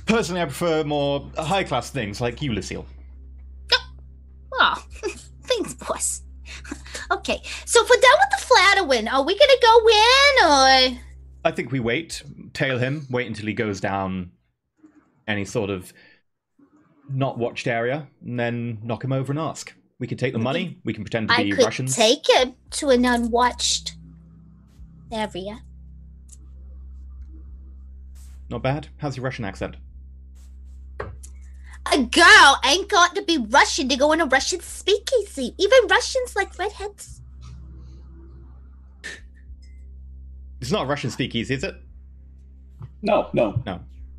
Personally, I prefer more high-class things like you, Lucille. Oh, thanks, boss. Okay, so if we're done with the Flatterwin, are we gonna go in, or...? I think we tail him, wait until he goes down any sort of not watched area, and then knock him over and ask. We can take the money, we can pretend to be Russians. I could take him to an unwatched area. Not bad. How's your Russian accent? A girl ain't got to be Russian to go in a Russian speakeasy. Even Russians like redheads. It's not a Russian speakeasy, is it? No. No.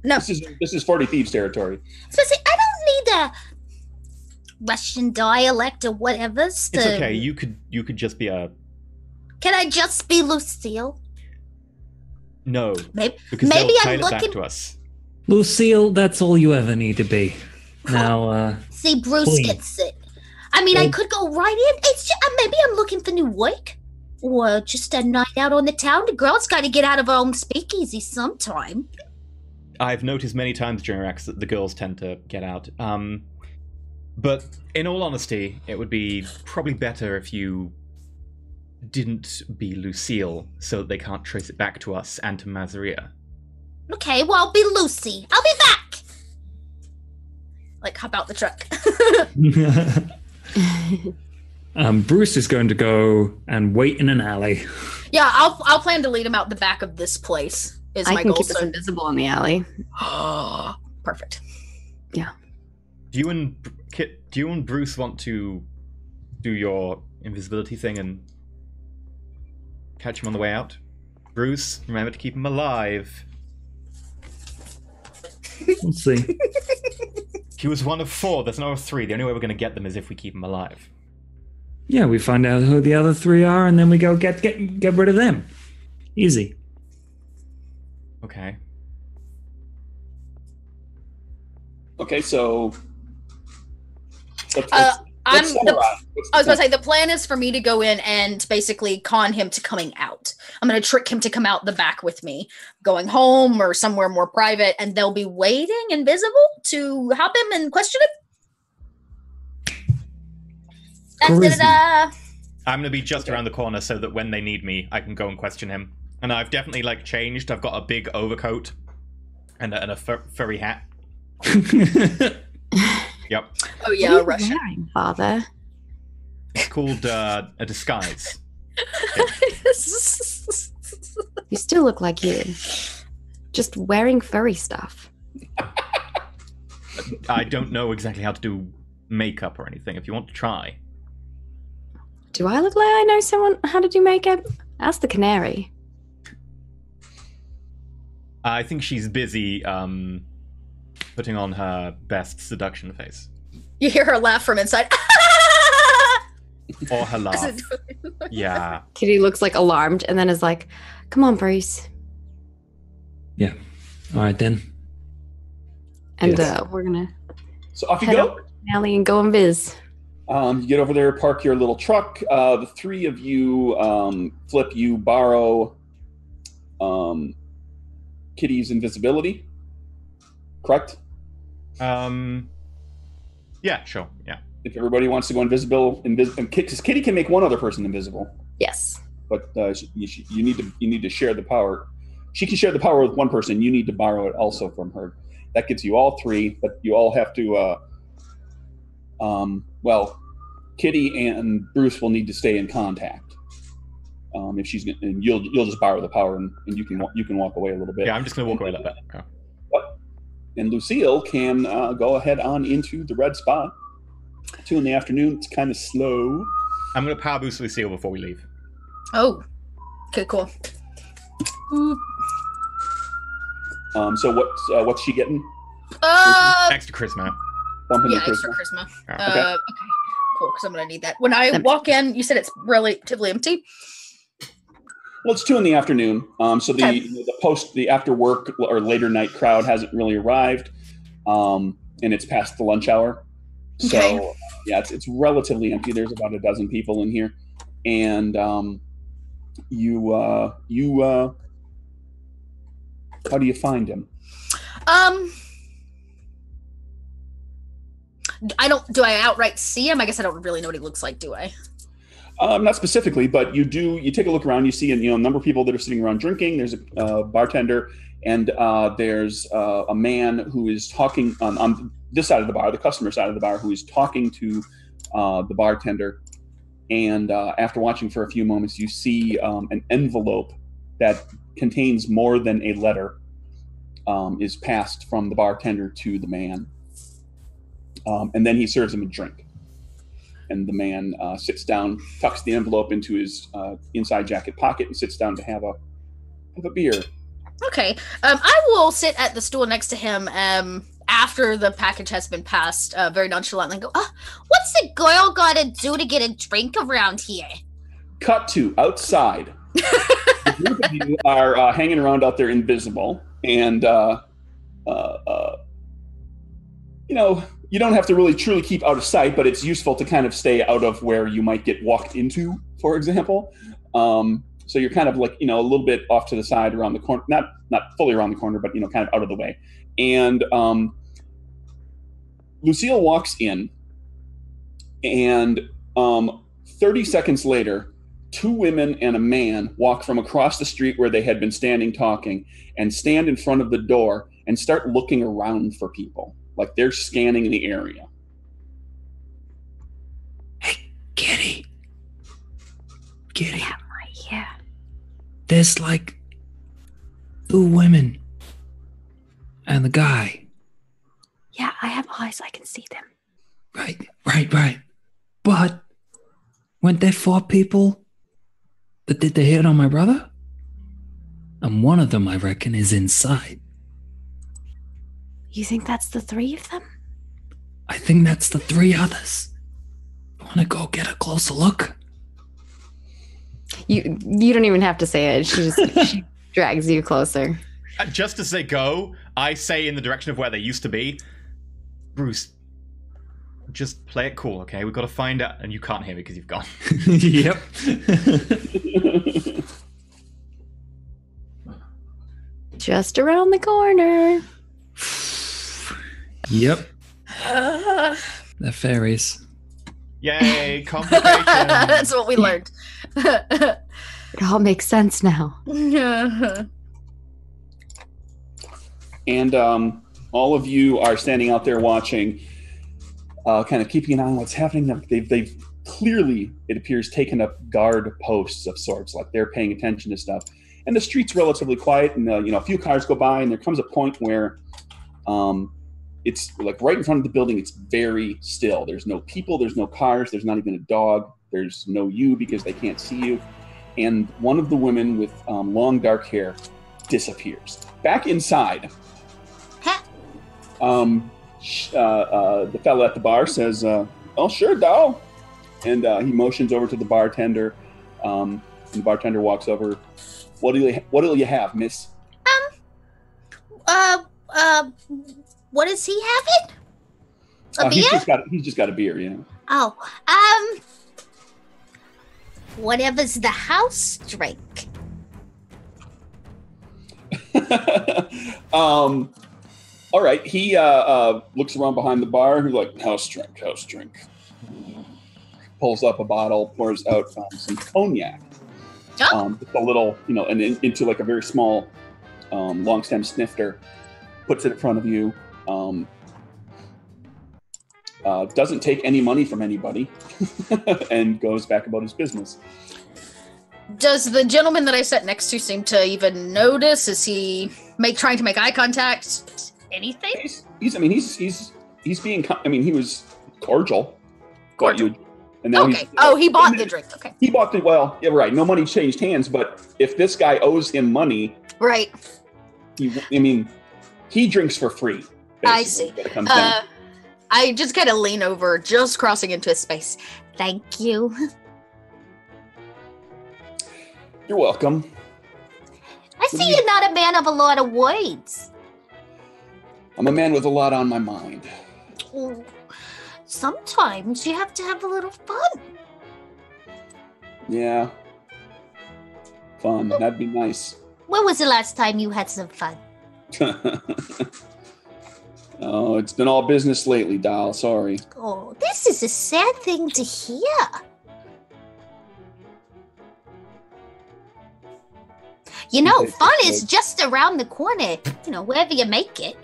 This is 40 Thieves territory. So see, I don't need a Russian dialect or whatever. It's okay. You could just be a... Can I just be Lucille? No. Maybe Because I'm they'll tail it back looking... to us. Lucille, that's all you ever need to be. Now, See, Bruce please. gets it. I mean, I could go right in. It's just, maybe I'm looking for new work. Or just a night out on the town. The girl's got to get out of her own speakeasy sometime. I've noticed many times during Rex that the girls tend to get out. But in all honesty, it would be probably better if you didn't be Lucille, so that they can't trace it back to us and to Mazaria. Okay, well, I'll be Lucy. I'll be back. Like, hop out the truck. Bruce is going to go and wait in an alley. Yeah, I'll plan to lead him out the back of this place. Is I my can goal. keep us invisible in the alley. Perfect. Yeah. Do you and Bruce want to do your invisibility thing and catch him on the way out? Bruce, remember to keep him alive. We'll see. He was one of 4. There's no 3. The only way we're going to get them is if we keep him alive. Yeah, we find out who the other 3 are, and then we go get rid of them. Easy. Okay. Okay, so let's I summarize. was about to say, the plan is for me to go in and basically con him to coming out. I'm going to trick him to come out the back with me, going home or somewhere more private, and they'll be waiting invisible to hop him and question him. Da-da-da-da. I'm going to be just around the corner so that when they need me, I can go and question him. And I've definitely, like, changed. I've got a big overcoat and a furry hat. Yep. Oh, yeah, What are you Russian. wearing, Father? It's called a disguise. You still look like you. Just wearing furry stuff. I don't know exactly how to do makeup or anything. If you want to try. Do I look like I know someone how to do makeup? Ask the canary. I think she's busy putting on her best seduction face. You hear her laugh from inside. Or her laugh. Yeah. Kitty looks like alarmed and then is like, come on, Bruce. Yeah. All right, then. And Yes. we're going to So off you head go. over to the alley and go and viz. You get over there, park your little truck. The 3 of you flip. You borrow Kitty's invisibility. Correct? Yeah, sure. Yeah. If everybody wants to go invisible, because Kitty can make one other person invisible, Yes. but you need to share the power. She can share the power with one person. You need to borrow it also from her. That gives you all 3, but you all have to. Well, Kitty and Bruce will need to stay in contact. If she's and you'll just borrow the power and you can walk away a little bit. Yeah, I'm just going to walk away a little bit. Yeah. And Lucille can go ahead on into the red spot. 2 in the afternoon. It's kind of slow. I'm going to power boost Lucille before we leave. Oh. Okay, cool. Boop. So what's she getting? Extra charisma. Yeah, extra charisma. Yeah. Okay. Okay, cool, because I'm going to need that. When I walk in, you said it's relatively empty? Well, it's 2 in the afternoon. So Okay. the after work or later night crowd hasn't really arrived, and it's past the lunch hour. So Okay. yeah, it's relatively empty. There's about a dozen people in here, and you how do you find him? Do I outright see him? I guess I don't really know what he looks like, do I? Not specifically, but you do. You take a look around. You see a number of people that are sitting around drinking. There's a bartender, and there's a man who is talking on this side of the bar, the customer side of the bar, who is talking to the bartender. And after watching for a few moments, you see an envelope that contains more than a letter is passed from the bartender to the man, and then he serves him a drink. And the man sits down, tucks the envelope into his inside jacket pocket, and sits down to have a beer. Okay. I will sit at the stool next to him after the package has been passed, very nonchalantly, and go, What's a girl gotta do to get a drink around here? Cut to outside. The group of you are hanging around out there invisible, and you don't have to really truly keep out of sight, but it's useful to kind of stay out of where you might get walked into, for example. So you're kind of like, a little bit off to the side around the corner, not fully around the corner, but, kind of out of the way. And Lucille walks in, And 30 seconds later, 2 women and a man walk from across the street where they had been standing talking and stand in front of the door and start looking around for people. Like they're scanning the area. Hey, Kitty. Kitty. Yeah, right here. There's like 2 women and the guy. Yeah, I have eyes. I can see them. Right. But weren't there 4 people that did the hit on my brother? And one of them, I reckon, is inside. You think that's the 3 of them? I think that's the 3 others. Want to go get a closer look? You don't even have to say it. She drags you closer. Just as they go, I say in the direction of where they used to be, Bruce, just play it cool, okay? We've got to find out, and you can't hear me because you've gone. Yep. Just around the corner. Yep. They're fairies. Yay, complications. That's what we learned. It all makes sense now. And all of you are standing out there watching, kind of keeping an eye on what's happening. They've clearly, it appears, taken up guard posts of sorts, like they're paying attention to stuff. And the street's relatively quiet, and a few cars go by, and there comes a point where it's like right in front of the building, it's very still. There's no people, there's no cars, there's not even a dog, there's no you because they can't see you. And one of the women with long dark hair disappears. Back inside, the fella at the bar says, "Oh, sure, doll." And he motions over to the bartender. And the bartender walks over. What'll you have, miss? What is he having? A beer? He's just got a beer, yeah. Oh, whatever's the house drink. All right. He looks around behind the bar. He's like, house drink. Pulls up a bottle, pours out some cognac. Oh. Just a little, and into like a very small long stem snifter. Puts it in front of you. Doesn't take any money from anybody and goes back about his business. Does the gentleman that I sat next to seem to even notice? Is he trying to make eye contact? Anything? He's being. He was cordial. Cordial. And now okay. He bought the drink. Okay. He bought the. Well, yeah, right. No money changed hands, but if this guy owes him money, right? He drinks for free. I see. I just kind of lean over, just crossing into his space. Thank you. You're welcome. I see you're not a man of a lot of words. I'm a man with a lot on my mind. Oh, sometimes you have to have a little fun. Yeah. Fun. That'd be nice. When was the last time you had some fun? Oh, it's been all business lately, doll. Sorry. Oh, this is a sad thing to hear. Fun is just around the corner. Wherever you make it.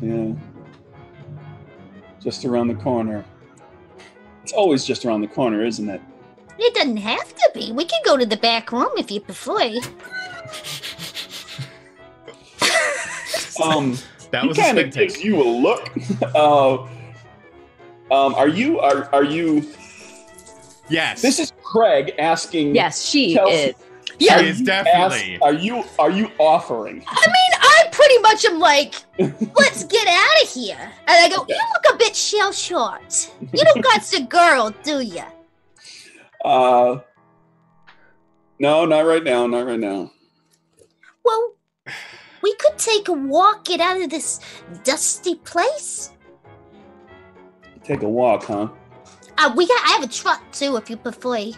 Yeah. Just around the corner. It's always just around the corner, isn't it? It doesn't have to be. We can go to the back room if you prefer. That he was kind of gives you a look. Are you? Yes. This is Craig asking. Yes, she Kelsey, is. She is definitely. Are you offering? I pretty much am like, let's get out of here. And I go, You look a bit shell-shocked. You don't got the girl, do you? No, not right now. Not right now. Well, we could take a walk, get out of this dusty place. Take a walk, huh? I have a truck too, if you prefer.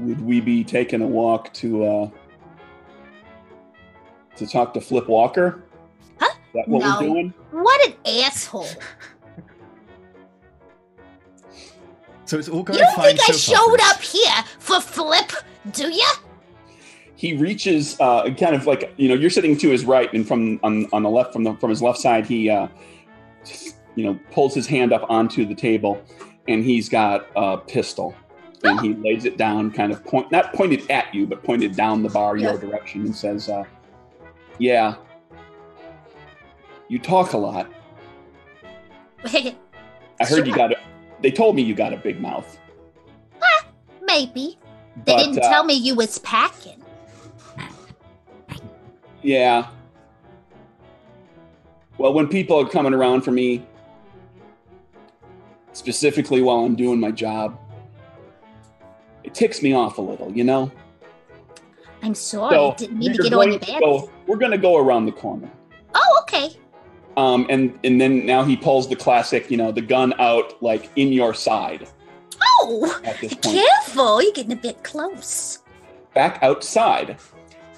Would we be taking a walk to talk to Flip Walker? Huh? Is that what we're doing? What an asshole. So it's all You going don't fine think I so far, showed Bruce. up here for Flip, do ya? He reaches, kind of like, you're sitting to his right, and on the left, from his left side, he, pulls his hand up onto the table, and he's got a pistol, and he lays it down, kind of not pointed at you, but pointed down the bar your direction, and says, "Yeah, you talk a lot. I heard you got They told me you got a big mouth. Maybe. They But, didn't tell me you was packing. Yeah. Well, when people are coming around for me, specifically while I'm doing my job, it ticks me off a little, I'm sorry, So didn't mean to we're get on your going to bad. go- We're going to go around the corner. Oh, okay. And then now he pulls the classic, the gun out, like, in your side Oh, at this point. careful. You're getting a bit close. Back outside.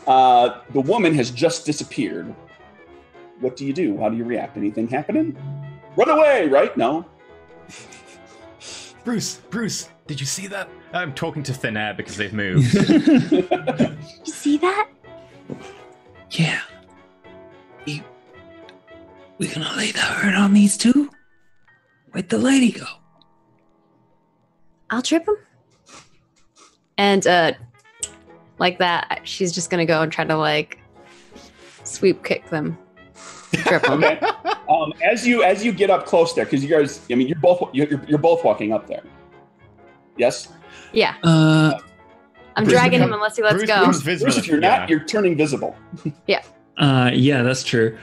The woman has just disappeared. What do you do? How do you react? Anything happening? Run away, right? No. Bruce, did you see that? I'm talking to thin air because they've moved. You see that? Yeah. We're gonna lay the hurt on these two? Where'd the lady go? I'll trip him. And like that, she's just gonna go and try to like sweep kick them. Trip them. Okay. As you get up close there, because you guys, you're both walking up there. Yes. Yeah. I'm Bruce dragging become- him unless he lets Bruce go. becomes visible. Bruce, if you're not, you're turning visible. Yeah, that's true.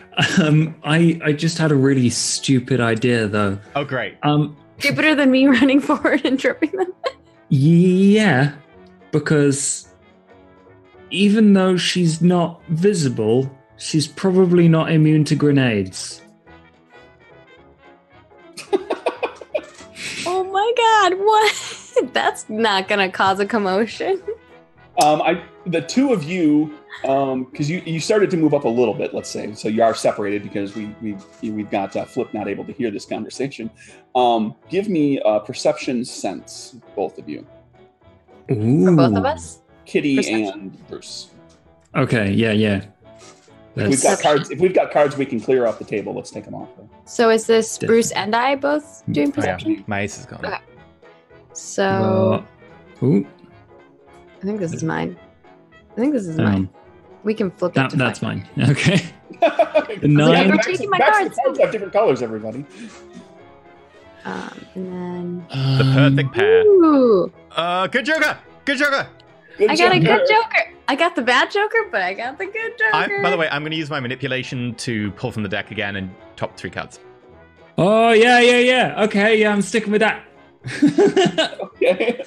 I just had a really stupid idea though. Oh, great. Stupider than me running forward and tripping them. Yeah, because even though she's not visible, she's probably not immune to grenades. Oh my god, what? That's not gonna cause a commotion. The two of you, because you started to move up a little bit, let's say, so you are separated because we've got Flip not able to hear this conversation. Give me a perception sense, both of you, For both of us? Kitty Perception? and Bruce. Okay, yeah. If we've got cards, we can clear off the table. Let's take them off. So is this Bruce and I both doing Oh, yeah. perception? My ace is gone. Okay. So Ooh, I think this is mine. Mine. We can flip it to that's find. mine. Okay. The nine. You're taking my cards. The cards have different colors, everybody. And then The perfect pair. ooh, Good Joker. Good Joker. Good I got a job. good Joker. I got the bad Joker, but I got the good Joker. By the way, I'm going to use my manipulation to pull from the deck again and top 3 cards. Oh yeah. Okay, yeah, I'm sticking with that. Okay.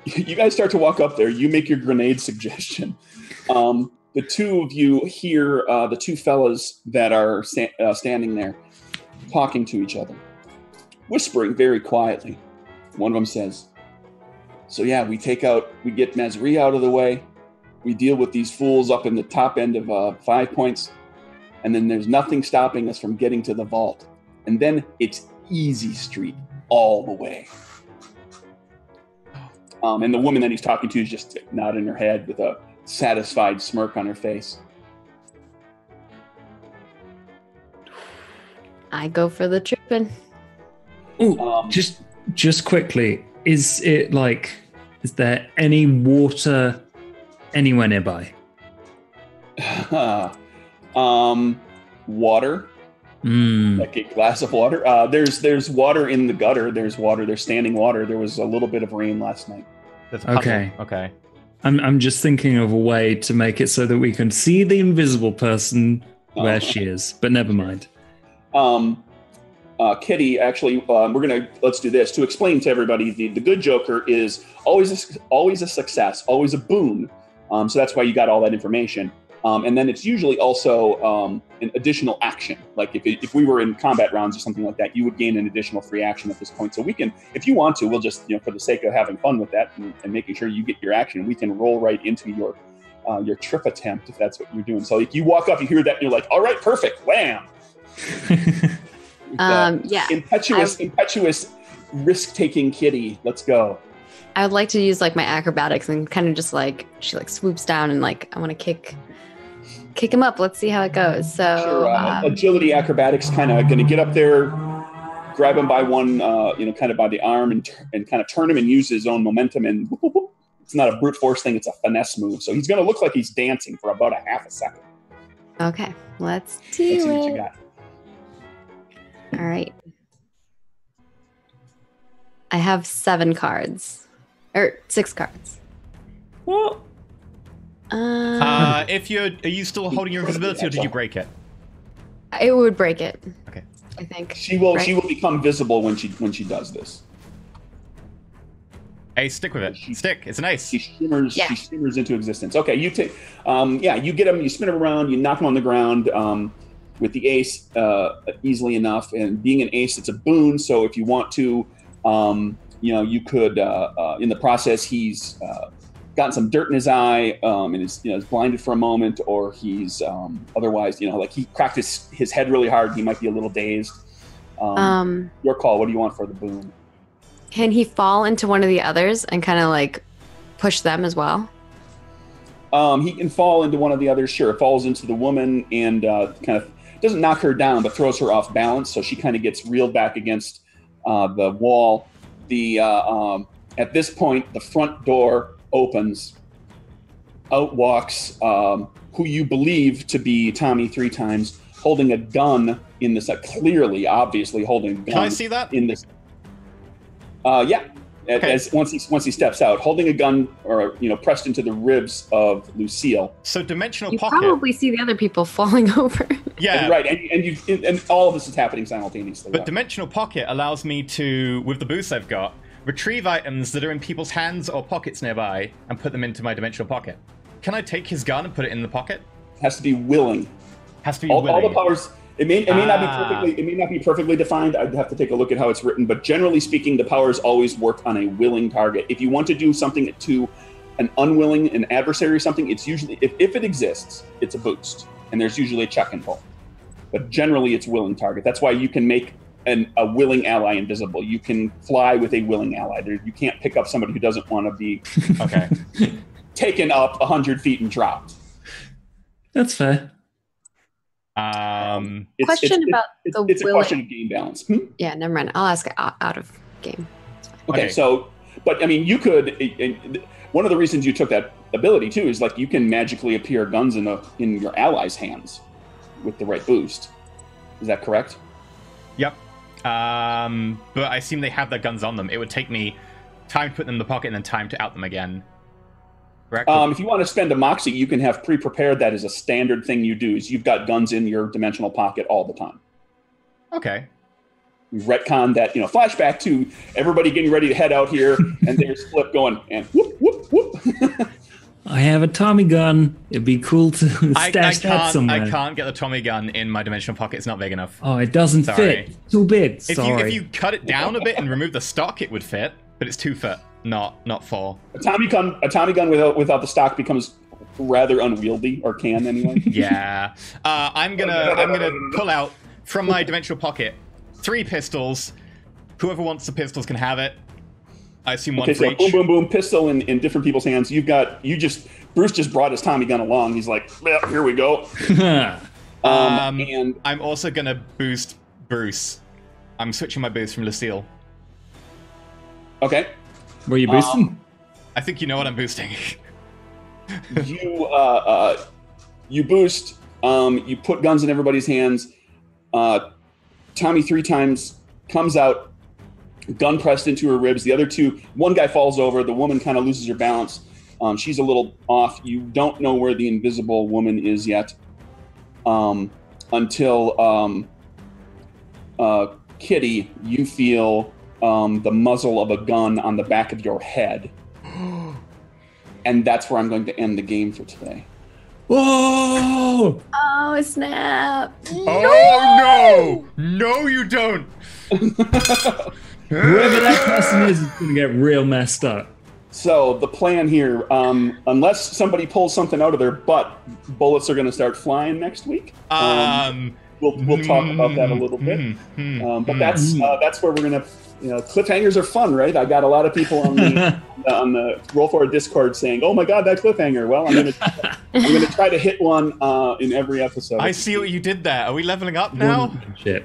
You guys start to walk up there. You make your grenade suggestion. The two of you hear the two fellas that are standing there talking to each other, whispering very quietly. One of them says, "So yeah, we get Mazri out of the way. We deal with these fools up in the top end of 5 points. And then there's nothing stopping us from getting to the vault. And then it's easy street all the way." And the woman that he's talking to is just nodding her head with a satisfied smirk on her face. I go for the tripping. Ooh, just quickly, is there any water anywhere nearby? Water, like a glass of water. There's water in the gutter. There's standing water. There was a little bit of rain last night. That's a puzzle. Okay. Okay. I'm just thinking of a way to make it so that we can see the invisible person where she is, but never mind. Kitty, actually, let's do this to explain to everybody. The good Joker is always a success, always a boon. So that's why you got all that information. And then it's usually also an additional action. Like if we were in combat rounds or something like that, you would gain an additional free action at this point. So we can, if you want to, we'll just, for the sake of having fun with that and making sure you get your action, we can roll right into your trip attempt if that's what you're doing. So if you walk up, you hear that, and you're like, all right, perfect, wham. Yeah. Impetuous, risk-taking kitty. Let's go. I would like to use like my acrobatics and kind of just like she like swoops down and like I want to kick him up. Let's see how it goes. So sure, agility acrobatics, kind of going to get up there, grab him by one, kind of by the arm and kind of turn him and use his own momentum. And it's not a brute force thing; it's a finesse move. So he's going to look like he's dancing for about a half a second. Okay, let's see what you got. All right, I have 7 cards. Or 6 cards. What? Are you still holding your invisibility, or did you break it? It would break it. Okay. I think she will. Right? She will become visible when she does this. Hey, stick with it. Stick. It's an ace. She shimmers. Yeah. She shimmers into existence. Okay, you take. You get him. You spin him around. You knock him on the ground with the ace easily enough. And being an ace, it's a boon. So if you want to. You could, in the process, he's gotten some dirt in his eye and is blinded for a moment, or he's otherwise, like he cracked his head really hard. He might be a little dazed. Your call. What do you want for the boon? Can he fall into one of the others and kind of like push them as well? He can fall into one of the others. Sure, falls into the woman and kind of doesn't knock her down, but throws her off balance. So she kind of gets reeled back against the wall. At this point, the front door opens. Out walks who you believe to be Tommy 3 times, holding a gun in this. Clearly, obviously, holding a gun. Can I see that? In this. Yeah. Okay. As once he steps out, holding a gun, or pressed into the ribs of Lucille. So dimensional you pocket. You probably see the other people falling over. Yeah, right, and all of this is happening simultaneously. But dimensional pocket allows me to, with the boost I've got, retrieve items that are in people's hands or pockets nearby and put them into my dimensional pocket. Can I take his gun and put it in the pocket? Has to be willing. Has to be willing. All the powers. It may not be perfectly defined. I'd have to take a look at how it's written, but generally speaking, the powers always work on a willing target. If you want to do something to an unwilling, an adversary or something, it's usually, if it exists, it's a boost, and there's usually a check involved. But generally, it's willing target. That's why you can make a willing ally invisible. You can fly with a willing ally. You can't pick up somebody who doesn't want to be taken up 100 feet and dropped. That's fair. Question about the it's a question of game balance. Yeah, never mind. I'll ask out of game. Okay, so, but I mean, you could. One of the reasons you took that ability too is like you can magically appear guns in your allies' hands with the right boost. Is that correct? Yep. But I assume they have their guns on them. It would take me time to put them in the pocket and then time to out them again. Correct? If you want to spend a moxie, you can have pre-prepared. That is a standard thing you do. Is you've got guns in your dimensional pocket all the time. Okay. You retcon that. Flashback to everybody getting ready to head out here, and there's Flip going and whoop whoop whoop. I have a Tommy gun. It'd be cool to stash that somewhere. I can't get the Tommy gun in my dimensional pocket. It's not big enough. Oh, it doesn't fit. Too big. If you cut it down a bit and remove the stock, it would fit. But it's 2 foot, not 4. A Tommy gun without the stock becomes rather unwieldy, or can anyway. Yeah. I'm gonna pull out from my dimensional pocket 3 pistols. Whoever wants the pistols can have it. I assume one for each. Boom, boom, boom, pistol in different people's hands. Bruce just brought his Tommy gun along. He's like, yeah, here we go. And I'm also gonna boost Bruce. I'm switching my boost from Lucille. Okay. Were you boosting? I think you know what I'm boosting. You boost. You put guns in everybody's hands. Tommy 3 times comes out, gun pressed into her ribs. The other 2, one guy falls over. The woman kind of loses her balance. She's a little off. You don't know where the invisible woman is yet until Kitty, you feel the muzzle of a gun on the back of your head. And that's where I'm going to end the game for today. Whoa! Oh, snap. Oh, no! No, you don't! Whoever that person is going to get real messed up. So the plan here, unless somebody pulls something out of their butt, bullets are going to start flying next week. we'll talk about that a little bit. But that's where we're gonna. Cliffhangers are fun, right? I got a lot of people on the Roll4It Discord saying, "Oh my God, that cliffhanger!" Well, I'm gonna try to hit one in every episode. I see what you did there. Are we leveling up now? Shit.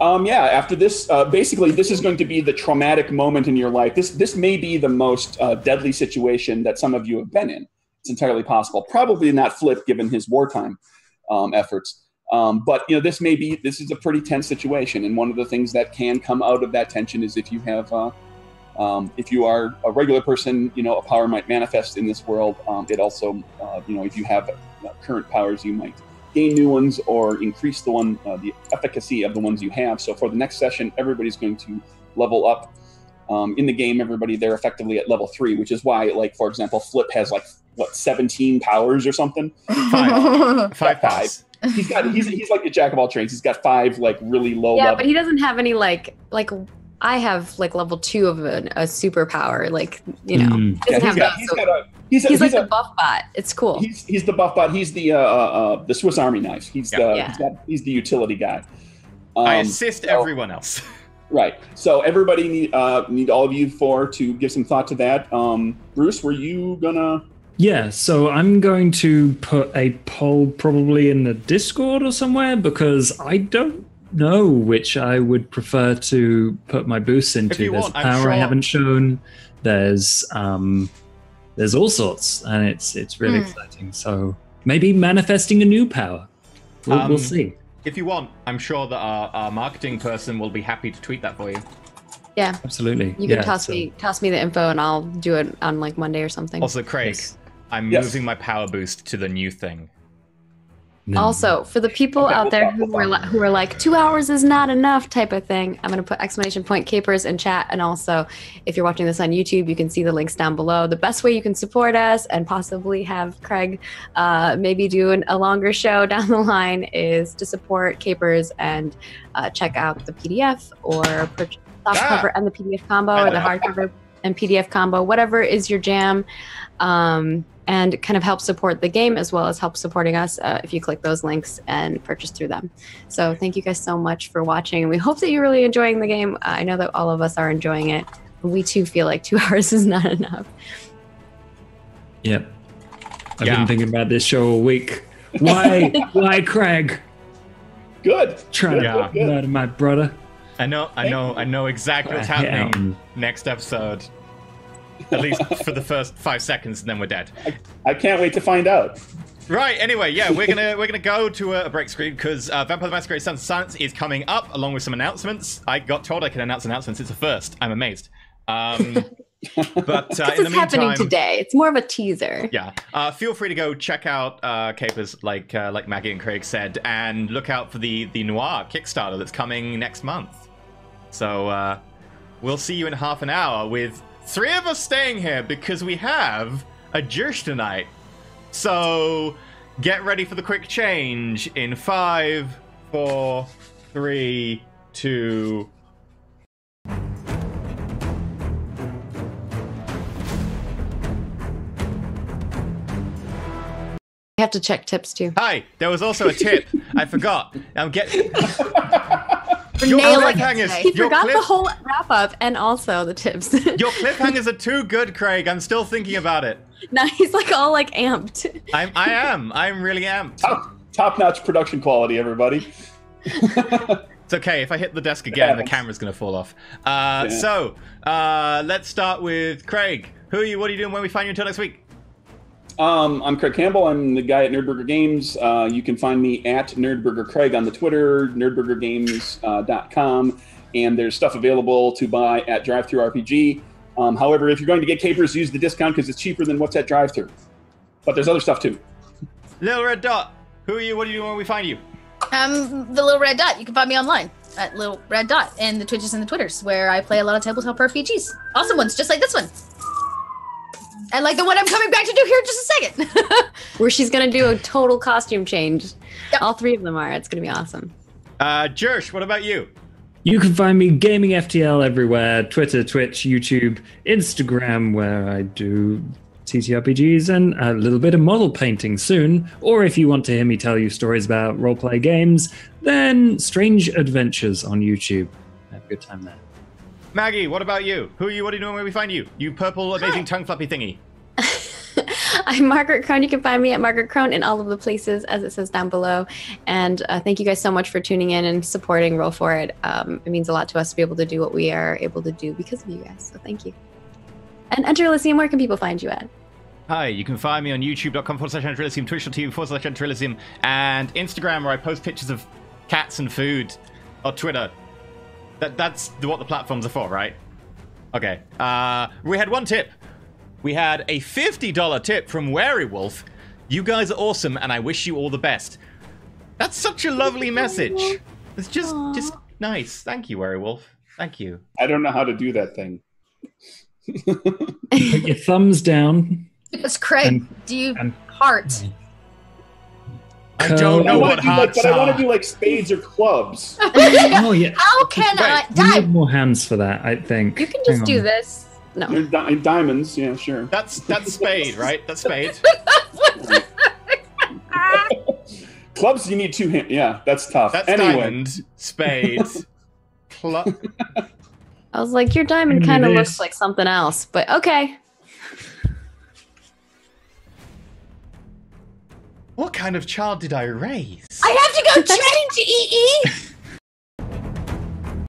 Yeah. After this, basically, this is going to be the traumatic moment in your life. This may be the most deadly situation that some of you have been in. It's entirely possible. Probably not Flip, given his wartime efforts. But this is a pretty tense situation, and one of the things that can come out of that tension is if you have, if you are a regular person, a power might manifest in this world. It also, if you have current powers, you might gain new ones or increase the efficacy of the ones you have. So for the next session, everybody's going to level up. In the game, everybody they're effectively at level 3, which is why, like for example, Flip has 17 powers or something. Five. He's like the jack of all trades. He's got 5 really low level. Yeah, but he doesn't have any like I have level 2 of a superpower. He's like the buff bot. It's cool. He's the buff bot. He's the Swiss Army knife. He's the utility guy. I assist everyone else. Right. So everybody need all of you to give some thought to that. Bruce, were you gonna? Yeah, so I'm going to put a poll probably in the Discord or somewhere because I don't know which I would prefer to put my boosts into. There's power I haven't shown. There's all sorts, and it's really exciting. So maybe manifesting a new power. We'll see. If you want, I'm sure that our marketing person will be happy to tweet that for you. Yeah, absolutely. You can toss me the info, and I'll do it on Monday or something. Also, Craig. Yes. I'm moving my power boost to the new thing. Also, for the people out there who are like 2 hours is not enough type of thing, I'm going to put !CAPERS in chat. And also, if you're watching this on YouTube, you can see the links down below. The best way you can support us and possibly have Craig maybe do a longer show down the line is to support CAPERS and check out the PDF or purchase the softcover and the PDF combo or the hardcover and PDF combo, whatever is your jam. And kind of help support the game as well as help supporting us if you click those links and purchase through them. So thank you guys so much for watching. And we hope that you're really enjoying the game. I know that all of us are enjoying it. We too feel like 2 hours is not enough. Yep. I've been thinking about this show all week. Why Craig? Good. Trying to murder my brother. I know exactly what's happening next episode. At least for the first 5 seconds, and then we're dead. I can't wait to find out. Right. Anyway, we're gonna go to a break screen because Vampire the Masquerade: Sons of Silence is coming up, along with some announcements. I got told I can announce announcements. It's a first. I'm amazed. But in the meantime, happening today. It's more of a teaser. Yeah. Feel free to go check out CAPERS, like Maggie and Craig said, and look out for the Noir Kickstarter that's coming next month. So we'll see you in half an hour with 3 of us staying here because we have a Jersh tonight. So get ready for the quick change in 5, 4, 3, 2. You have to check tips too. Hi, there was also a tip. I forgot. I'm getting. He forgot the whole wrap up and also the tips. Your cliffhangers are too good, Craig. I'm still thinking about it. No, he's all amped. I am. I'm really amped. Top-notch production quality, everybody. It's okay. If I hit the desk again, the camera's going to fall off. So, let's start with Craig. Who are you? What are you doing when we find you until next week? I'm Craig Campbell. I'm the guy at Nerdburger Games. You can find me at NerdburgerCraig on the Twitter, nerdburgergames.com, and there's stuff available to buy at DriveThruRPG. However, if you're going to get CAPERS, use the discount because it's cheaper than what's at DriveThru. But there's other stuff too. Little Red Dot. Who are you? What are you doing when we find you? I'm the Little Red Dot. You can find me online at Little Red Dot and the Twitches and the Twitters, where I play a lot of tabletop RPGs. Awesome ones, just like this one. And like the one I'm coming back to do here in just a second. Where she's going to do a total costume change. Yep. All 3 of them are. It's going to be awesome. Jersh, what about you? You can find me gaming FTL everywhere. Twitter, Twitch, YouTube, Instagram, where I do TTRPGs and a little bit of model painting soon. Or if you want to hear me tell you stories about roleplay games, then Strange Adventures on YouTube. Have a good time there. Maggie, what about you? Who are you? What are you doing? Where we find you? You purple, amazing tongue flappy thingy. I'm Margaret Crone. You can find me at Margaret Crone in all of the places, as it says down below. And thank you guys so much for tuning in and supporting Roll4It. It means a lot to us to be able to do what we are able to do because of you guys. So thank you. And Enter Elysium, where can people find you at? Hi, you can find me on youtube.com/Enter Elysium, twitch.tv/Enter Elysium, and Instagram, where I post pictures of cats and food, or Twitter. That's what the platforms are for, right? Okay. We had one tip. We had a $50 tip from Werewolf. You guys are awesome, and I wish you all the best. That's such a lovely message. It's just nice. Thank you, Werewolf. Thank you. I don't know how to do that thing. Put your thumbs down. It's Craig. Do you heart? I don't know what hearts but I want are. to do like spades or clubs. Oh, yeah. How can I You die? need more hands for that, I think. You can just Hang do on. this. No. Diamonds, yeah, sure. That's spade, right? That's spade. Clubs, you need two hands. Yeah, that's tough. That's anyway. diamond, spade, club. I was like, your diamond Give me kind of this. looks like something else, but okay. What kind of child did I raise? I have to go change, EE.